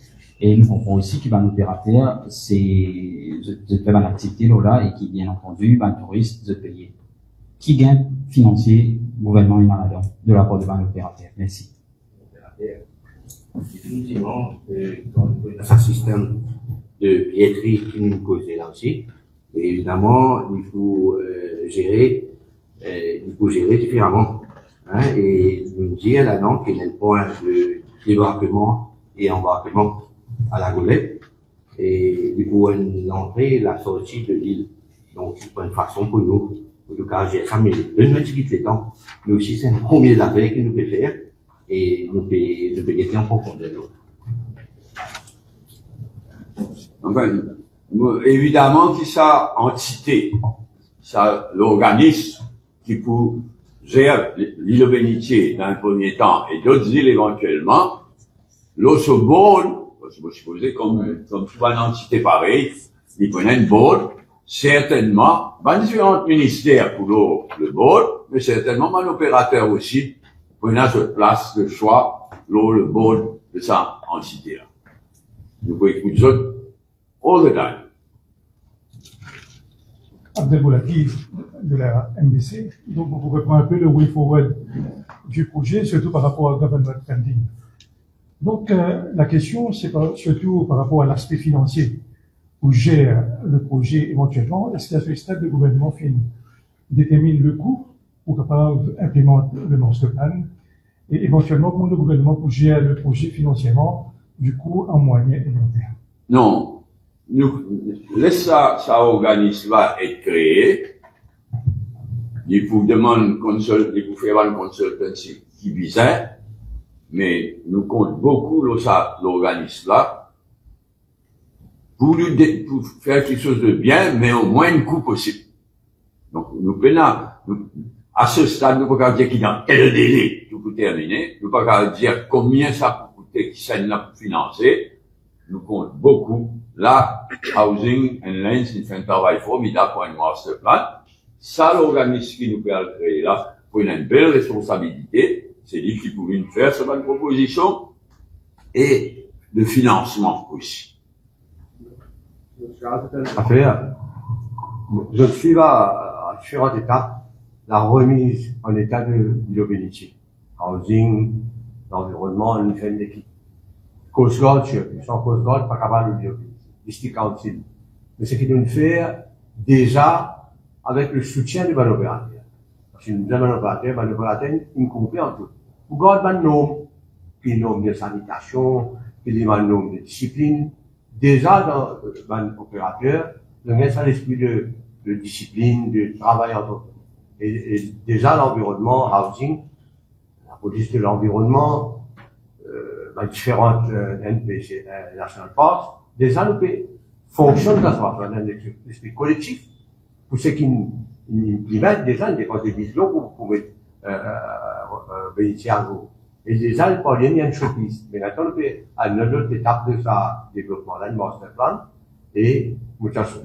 Speaker 7: Et nous comprenons aussi qu'il va un opérateur, c'est de faire une activité là et qui, bien entendu, va un touriste de payer. Qui gagne financier gouvernement de la part de l'opérateur? Merci.
Speaker 8: Effectivement, dans un système de billetterie qui nous cause là aussi, et évidemment, il faut gérer différemment. Et nous dire là-dedans qu'il y a le point de débarquement et embarquement à la Golette, et du coup, l'entrée et la sortie de l'île. Donc, c'est pas une façon pour nous, en tout cas, j'ai ça, mais de nous quitter le temps, mais aussi c'est un premier affaire que nous pouvons faire, et nous pouvons être en profondeur.
Speaker 1: Enfin, évidemment que ça entité, ça l'organisme qui pour gérer l'île aux Bénitiers dans un premier temps et d'autres îles éventuellement, l'osso board, je me supposais comme toute une entité pareille, il prenait une board, certainement, différents ministères pour le board, mais certainement un opérateur aussi, prenant cette place de choix, le board de sa entité-là. Nous pouvons écouter ça all the time.
Speaker 5: Abdel Boulaki de la MBC. Donc, on pourrait prendre un peu le way forward.
Speaker 9: du projet, surtout par rapport au government funding. Donc, la question, c'est surtout par rapport à l'aspect financier, où gère le projet éventuellement. Est-ce qu'à ce stade, le gouvernement détermine le coût pour capable implémenter le master plan et éventuellement comment le gouvernement pour gérer le projet financièrement, du coup, en moyen et long terme?
Speaker 1: Non. Laisse ça organisme-là être créé. Il vous demande il vous faire une consultancy qui visait, mais nous compte beaucoup l'organisme-là pour faire quelque chose de bien, mais au moins une coût possible. Donc, à ce stade, nous ne pouvons pas dire qu'il y a quel délai tout peut terminer. Nous ne pouvons pas dire combien ça peut coûter, qui ça n'a pour financer. Nous compte beaucoup. Là, Housing and Lands, il fait un travail formidable pour un master plan. Ça, l'organisme qui nous peut créer là, pour une belle responsabilité, c'est lui qui pourrait nous faire cette bonne proposition et de financement aussi.
Speaker 3: Affaire. Je suis là à différentes étapes. La remise en état de l'urbanité. Housing, l'environnement, une chaîne d'équipe. Coast Guard, sans Coast Guard, pas capable de l'urbanité. District Council. Mais ce qu'il nous fait déjà avec le soutien du opérateur. Parce que nous avons un opérateur, il comprend en tout. Vous gardez un nom, puis nom de sanitation, puis un nom de discipline. Déjà, dans l'opérateur, le met à l'esprit de discipline, de travail en tout. Et déjà, l'environnement, housing, la police de l'environnement, différentes NPC, National Parks, déjà, nous fonctionnent dans un esprit collectif. Pour ceux qui mettent déjà des contributions pour pouvoir bénéficier à vous. Et déjà, il parvient à une showpiece. Mais maintenant, on fait à une autre étape de sa développement, là, une master plan. Et, peut-être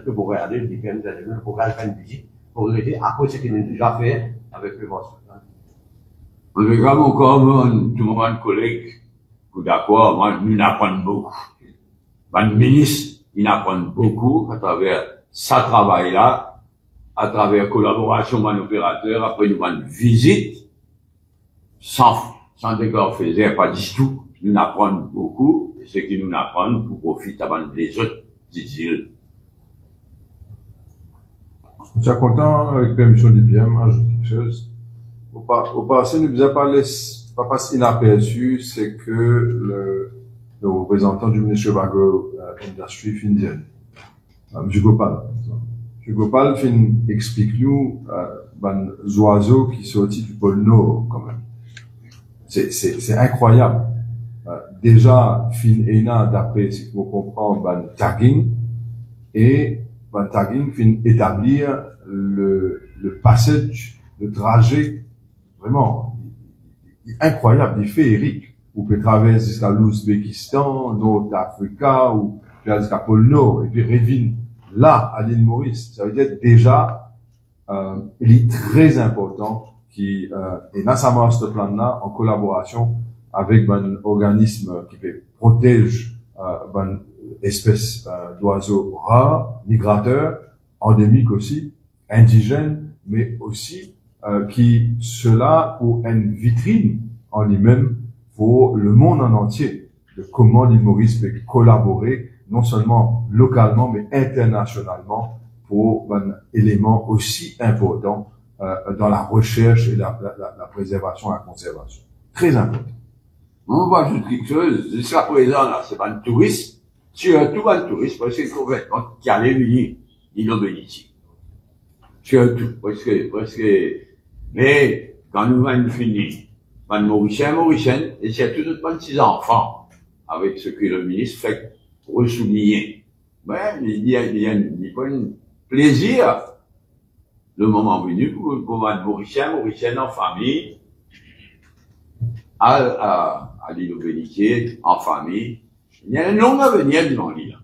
Speaker 3: que vous regardez le diplôme de l'année, vous regardez faire une visite, pour regarder à quoi ce qu'il a déjà fait avec le master plan.
Speaker 1: En tout cas, comme tout le monde, collègue, d'accord, moi, nous n'apprenons beaucoup. Le ministre, il apprend beaucoup à travers sa travail-là, à travers collaboration avec l'opérateur, après nous avons une visite, sans décor faisait pas du tout. Nous apprenons beaucoup, et ce qui nous apprend pour profiter avant les autres, dit-il.
Speaker 2: Je suis content, avec permission du PM, ajouter quelque chose. Au passé, ne vous a pas passé inaperçu, c'est que le représentant du ministre of Agro-Industry Indien, M. Gopal. M. Gopal explique nous, les oiseaux qui sortent du pôle Nord, quand même. C'est incroyable. Déjà, ENA, d'après ce qu'on comprend, tagging, et tagging établir le passage, le trajet, vraiment, incroyable, il féerique. Vous pouvez traverser jusqu'à l'Ouzbékistan, Nord-Africa, ou jusqu'à pôle Nord, et puis revenir là, à l'île Maurice. Ça veut dire déjà, il est très important qui est dans sa master plan là, en collaboration avec un organisme qui protège une espèce d'oiseaux rares, migrateurs, endémiques aussi, indigènes, mais aussi qui cela pour une vitrine en lui-même pour le monde en entier de comment l'île Maurice peut collaborer non seulement localement mais internationalement pour un élément aussi important dans la recherche et la préservation et la conservation. Très important.
Speaker 1: On va ajouter quelque chose. Jusqu'à présent, là, c'est pas un touriste. Tu as tout un touriste parce que c'est complètement qui allait venir. Il a bénéficié. Tu as tout. Parce que, mais, quand nous allons finir, un Mauricien, et c'est tout notre petits enfants, avec ce que le ministre fait pour souligner. Ben, il y a un plaisir, le moment venu, pour un Mauricien en famille, à l'île Bénitier, en famille. Il y a un long avenir devant l'île.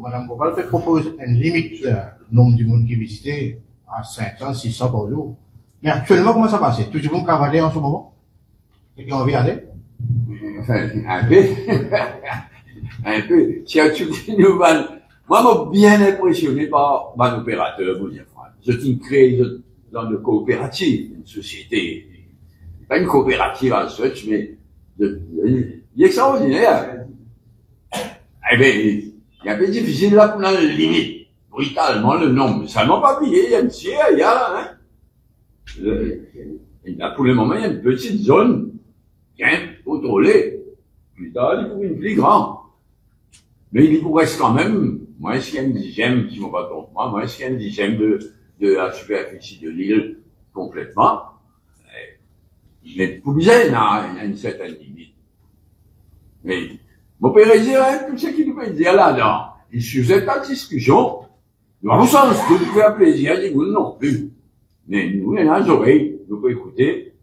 Speaker 6: Madame Gopal fait propose une limite, le nombre du monde qui visitait à 500, 600 par jour. Mais actuellement, comment ça passe? Tout le monde cavaler en ce moment? Et qui ont envie d'aller?
Speaker 1: Enfin, un peu. Un peu. Si tu nous vas Moi, je suis bien impressionné par mon opérateur, vous dire, je t'ai créé dans une coopérative, une société, pas une coopérative en such, mais il est extraordinaire. Eh bien, il est un peu difficile là pour la limite, brutalement le nombre. Ça m'a pas oublié, il y a un tiers, il y a là, hein. Pour le moment, il y a une petite zone bien contrôlée. Plus tard, il faut une plus grande. Mais il vous reste quand même moins qu'un dixième, si on va tromper, moins qu'un dixième de la superficie de l'île complètement. Il est pour bien, il y a une certaine limite. Mais, mon père dire, hein, tout ce qu'il nous peut dire là-dedans, et sur cette discussion, nous avons sens de nous faire plaisir, nous non plus. Mais nous, il y a des oreilles, nous pouvons écouter,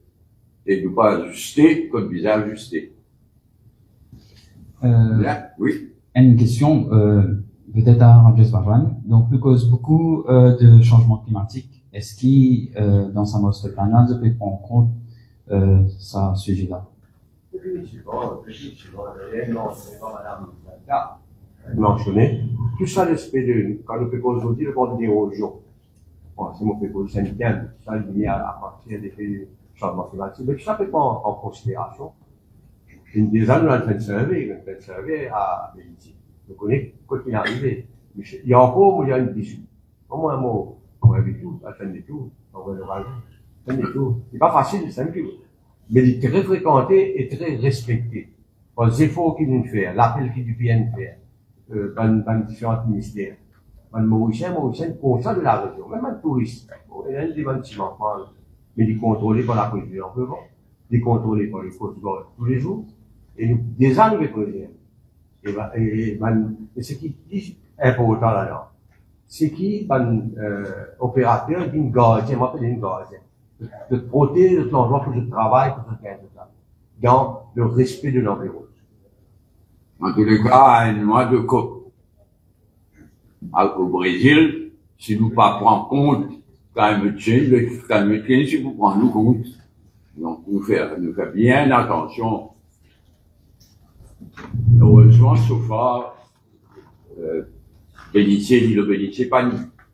Speaker 1: et nous pas ajuster, comme bizarre ajuster. Là, oui.
Speaker 7: Une question, peut-être à Rajesh Bhagwan. Donc, nous cause beaucoup de changements climatiques. Est-ce qu'il, dans sa master plan, là, peut prendre en compte ce sujet-là?
Speaker 3: Mentionné. Tout ça, l'aspect de, quand nous faisons aujourd'hui, le monde d'érosion. Bon, c'est mon fait syndical, tout ça, il vient à partir des changements climatiques. Mais tout ça peut prendre en considération. Une des années, on a fait un survey à Bélitie. Vous connaissez, quand il est arrivé. Il y a encore, il y a une issue. Au moins un mot, on va vite tout, à fin de tout, on va le rajouter. C'est pas facile, c'est simple. Mais il est très fréquenté et très respecté. Les efforts qu'il nous fait, l'appel qu'il vient de faire, dans différents ministères. Les Mauriciens, conscients de la région, même un touriste. Il y a des bâtiments, mais il est contrôlé par la police de l'environnement, il est contrôlé par les côtes tous les jours, et nous, des années de projet. Et ce qui est important là-dedans, c'est qu'il y a un opérateur d'une gardien, moi je une gardien, de protéger l'endroit que je travaille, que je gagne, dans le respect de l'environnement.
Speaker 1: En tous les cas, une mois de COP. Au Brésil, si nous pas prendre compte, climate change, si vous prenez nous compte, donc nous faire bien attention. Heureusement, sauf Bénitier, l'île de Bénitier, pas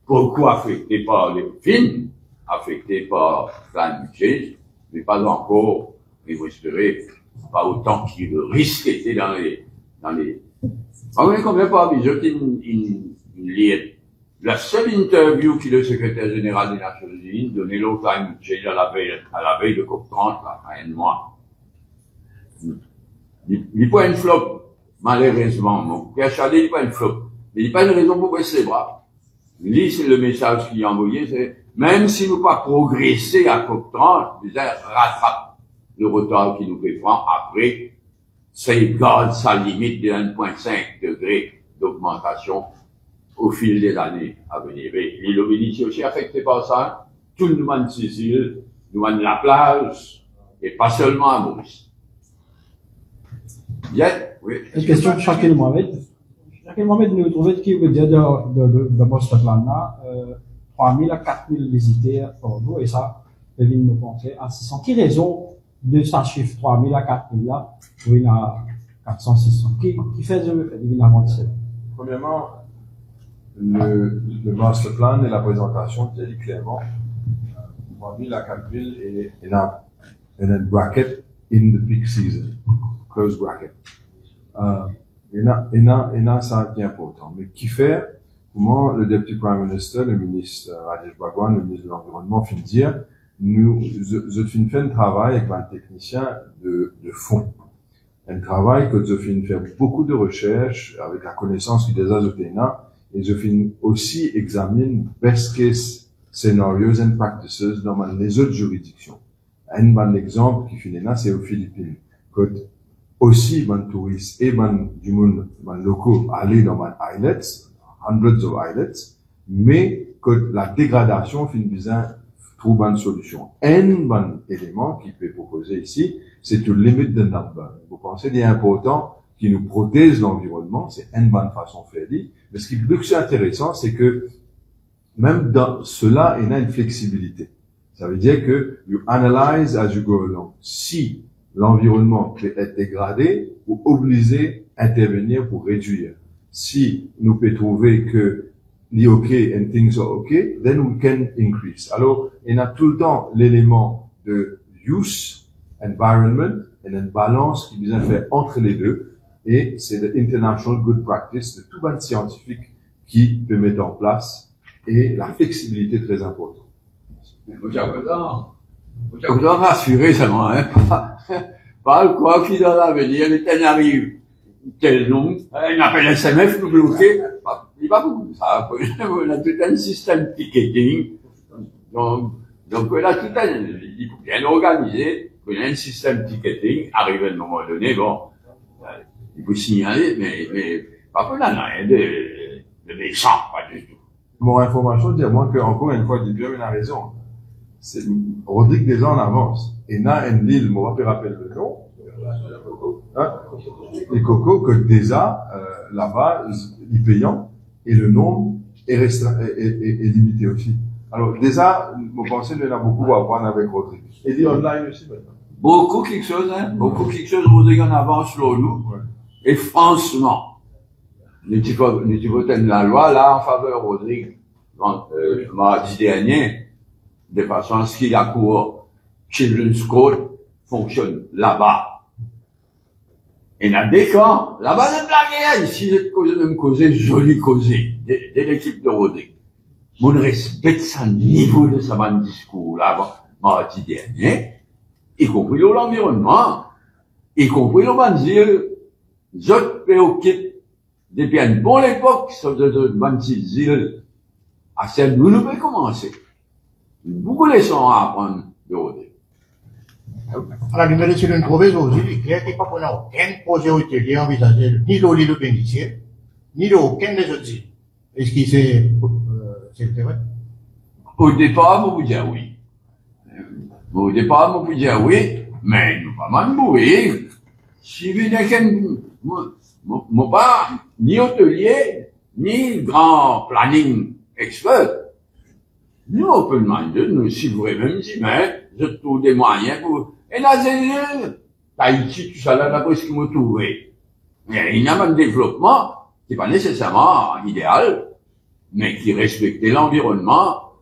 Speaker 1: beaucoup affecté par les films, affecté par climate change, mais pas encore, il faut espérer, pas autant qu'il risque était dans les, on est quand même pas besoin une ligne. La seule interview qu'il le secrétaire général des Nations Unies donnait l'autre climate change à la veille de COP30, là, à un mois. Il pas une flop, malheureusement. Mon Pierre Chalet, il pas une flop. Mais il n'y a pas une raison pour baisser les bras. Lui, c'est le message qu'il a envoyé, c'est, même si nous pas progresser à COP30, il rattrape le retard qui nous fait prendre après, ça garde sa limite de 1,5 degrés d'augmentation au fil des années à venir. L'île de Bénitier aussi affecté par ça. Tout le monde de Sicile, nous demande la plage, et pas seulement à Maurice. Bien, oui.
Speaker 5: Une question de Shakil Mohamed. Shakil Mohamed nous trouvait qu'il veut dire de Master Plan là, 3 000 à 4 000 visiteurs par jour, et ça, il vient me penser à 600. Qui raison de ça chiffre 3 000 à 4 000 là, pour il a 400, 600? Qui fait de l'aventure?
Speaker 2: Premièrement, le master plan et la présentation qui a dit clairement 3 000 à 4 000 et un bracket in the peak season, close bracket. Et ça qui est important. Mais qui fait, comment le Deputy Prime Minister, le ministre Rajesh Bhagwan, le ministre de l'Environnement, fin dire, je fais un travail avec un technicien de fond. Un travail que je fais beaucoup de recherches avec la connaissance des azothéna, et je fais aussi examiner best case scenarios and practices dans les autres juridictions. Un bon exemple qui finit là, c'est aux Philippines. Que aussi, bon touristes et du monde, locaux aller dans les islets, hundreds of islets, mais que la dégradation finit bien trouve une solution. Un bon élément qui peut proposer ici, c'est to limit the number. Vous pensez qu'il est important qui nous protège l'environnement, c'est une bonne façon de faire. Mais ce qui est plus intéressant, c'est que même dans cela, il y a une flexibilité. Ça veut dire que you analyse as you go along. Si l'environnement peut être dégradé, vous obligez à intervenir pour réduire. Si nous pouvons trouver que the okay and things are okay, then we can increase. Alors, il y a tout le temps l'élément de use, environment, et une balance qui vient faire entre les deux. Et c'est l'international good practice de tout bon scientifique qui peut mettre en place et la flexibilité très importante.
Speaker 1: Vous avez rassuré seulement, hein. Pas quoi qu'il dans l'avenir, il arrive tel nombre, il appelle SMF, nous bloquer. Il va beaucoup de ça. On a tout un système de ticketing. Donc, on a tout il faut bien organiser. On a un système de ticketing. Arrivé à un moment donné, bon, il faut signaler, mais pas pour la rien de méchant, pas du tout.
Speaker 2: Mon information dit à moi que, encore une fois, Didier a raison. C'est, Rodrigue déjà en avance. Et là, une île, moi, je rappelle le nom. Hein? Les cocos, que déjà, là-bas, ils payant. Et le nombre est limité aussi. Alors, déjà, vous pensez qu'il y en a beaucoup à apprendre avec Rodrigue. Et dit online aussi, maintenant.
Speaker 1: Beaucoup quelque chose, hein. Beaucoup quelque chose, Rodrigue en avance sur nous. Ouais. Et franchement, nous votons la loi, là, en faveur de Rodrigue, mardi dernier, de façon à ce qu'il y a cours Children's Code fonctionne là-bas. Et dans des cas, là-bas, de blague, ici, de me causer, joli causer, de l'équipe de Rodrigue. Mon respect son niveau de sa bonne discours, là, mardi dernier, y compris l'environnement, y compris le banzil, je préoccupe, depuis une bonne époque, sur de banzil, à celle où nous pouvons commencer. Beaucoup de leçons à apprendre de Rodrigue.
Speaker 6: Alors, nous mettons sur une province aujourd'hui, il est clair qu'il n'y a pas aucun projet hôtelier envisagé, ni de l'île de bénéficiaire, ni de aucun des autres îles. Est-ce que c'est vrai?
Speaker 1: Au départ, on vous dire oui. Au départ, on vous dire oui, mais nous pas mal mourir. Si vous n'avez pas ni hôtelier, ni grand planning expert, nous, on peut demander, nous, si vous voulez même dire, mais je trouve des moyens pour, et là, c'est Tahiti, tout ça, là, d'après ce qu'ils m'ont trouvé. Il y a un développement qui n'est pas nécessairement idéal, mais qui respectait l'environnement.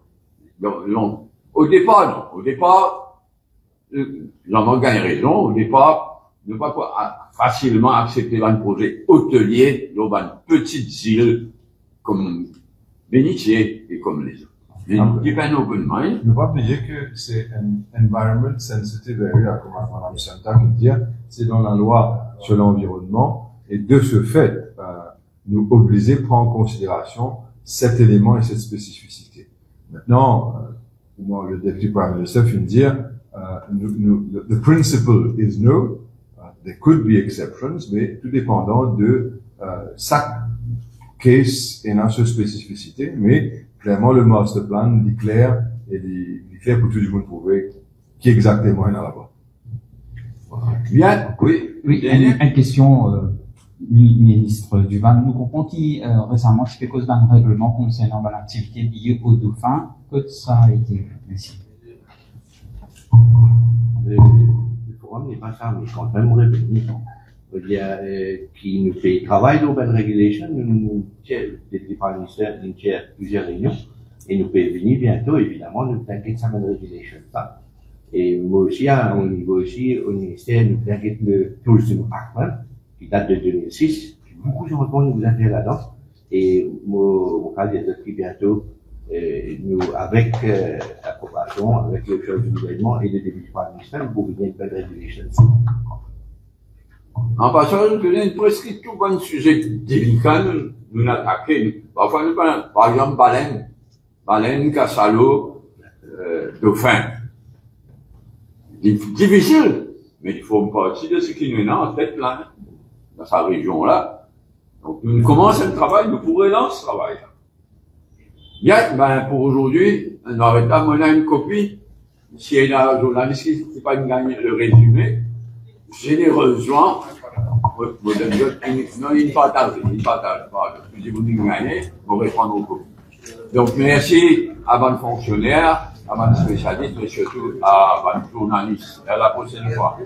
Speaker 1: Au départ, non. Au départ, j'en gagne raison. Au départ, ne pas facilement accepter un projet hôtelier dans une petite île comme Bénitier et comme les autres.
Speaker 2: Ne pas oublier que c'est un environment sensitive area, comme Mme Santa qui dit, c'est dans la loi sur l'environnement, et de ce fait, nous obliger à prendre en considération cet élément et cette spécificité. Maintenant, moi, le Deputy Prime Minister vient de dire, the principle is no, there could be exceptions, mais tout dépendant de chaque case et sa spécificité, mais clairement, le master plan est clair et il est clair pour tout le monde trouver qui exactement est là-bas.
Speaker 1: Bien, oui.
Speaker 7: Une question, ministre Duval. Nous comprenons qu'il, récemment, il fait cause d'un règlement concernant l'activité liée aux dauphins. Que ça a été? Merci.
Speaker 8: Le forum n'est pas ça, mais quand même revenir. Il y a, qui nous fait travail d'Urban Regulation, nous, le Prime Minister, nous gère plusieurs réunions, et nous pouvons venir bientôt, évidemment, nous t'inquiète ça, Urban Regulation, ça. Et moi aussi, au niveau aussi, au ministère, nous t'inquiète le Tourism Department, qui date de 2006. Beaucoup de gens nous intéressent là-dedans. Et moi, cas des autres qui bientôt, nous, avec l'approbation, avec le chef du gouvernement et le début du Prime Minister, nous pouvons venir une Urban Regulation.
Speaker 1: En passant, nous donnons presque tout bon sujet délicat, nous attaquer. Parfois, nous parlons, par exemple, baleine, cachalot, dauphin. Difficile, mais il faut partie de ce qui nous est en tête là, dans sa région-là. Donc, nous commençons le travail, nous pourrons lancer ce travail-là. Bien, pour aujourd'hui, on aurait amené une copie. Si il y a un journaliste qui ne peut pas gagner le résumé, généreusement, non, il partage, si vous nous gagnez, vous répondre aux copies. Donc, merci à votre fonctionnaire, à votre spécialiste, mais surtout à votre journaliste. À la prochaine fois.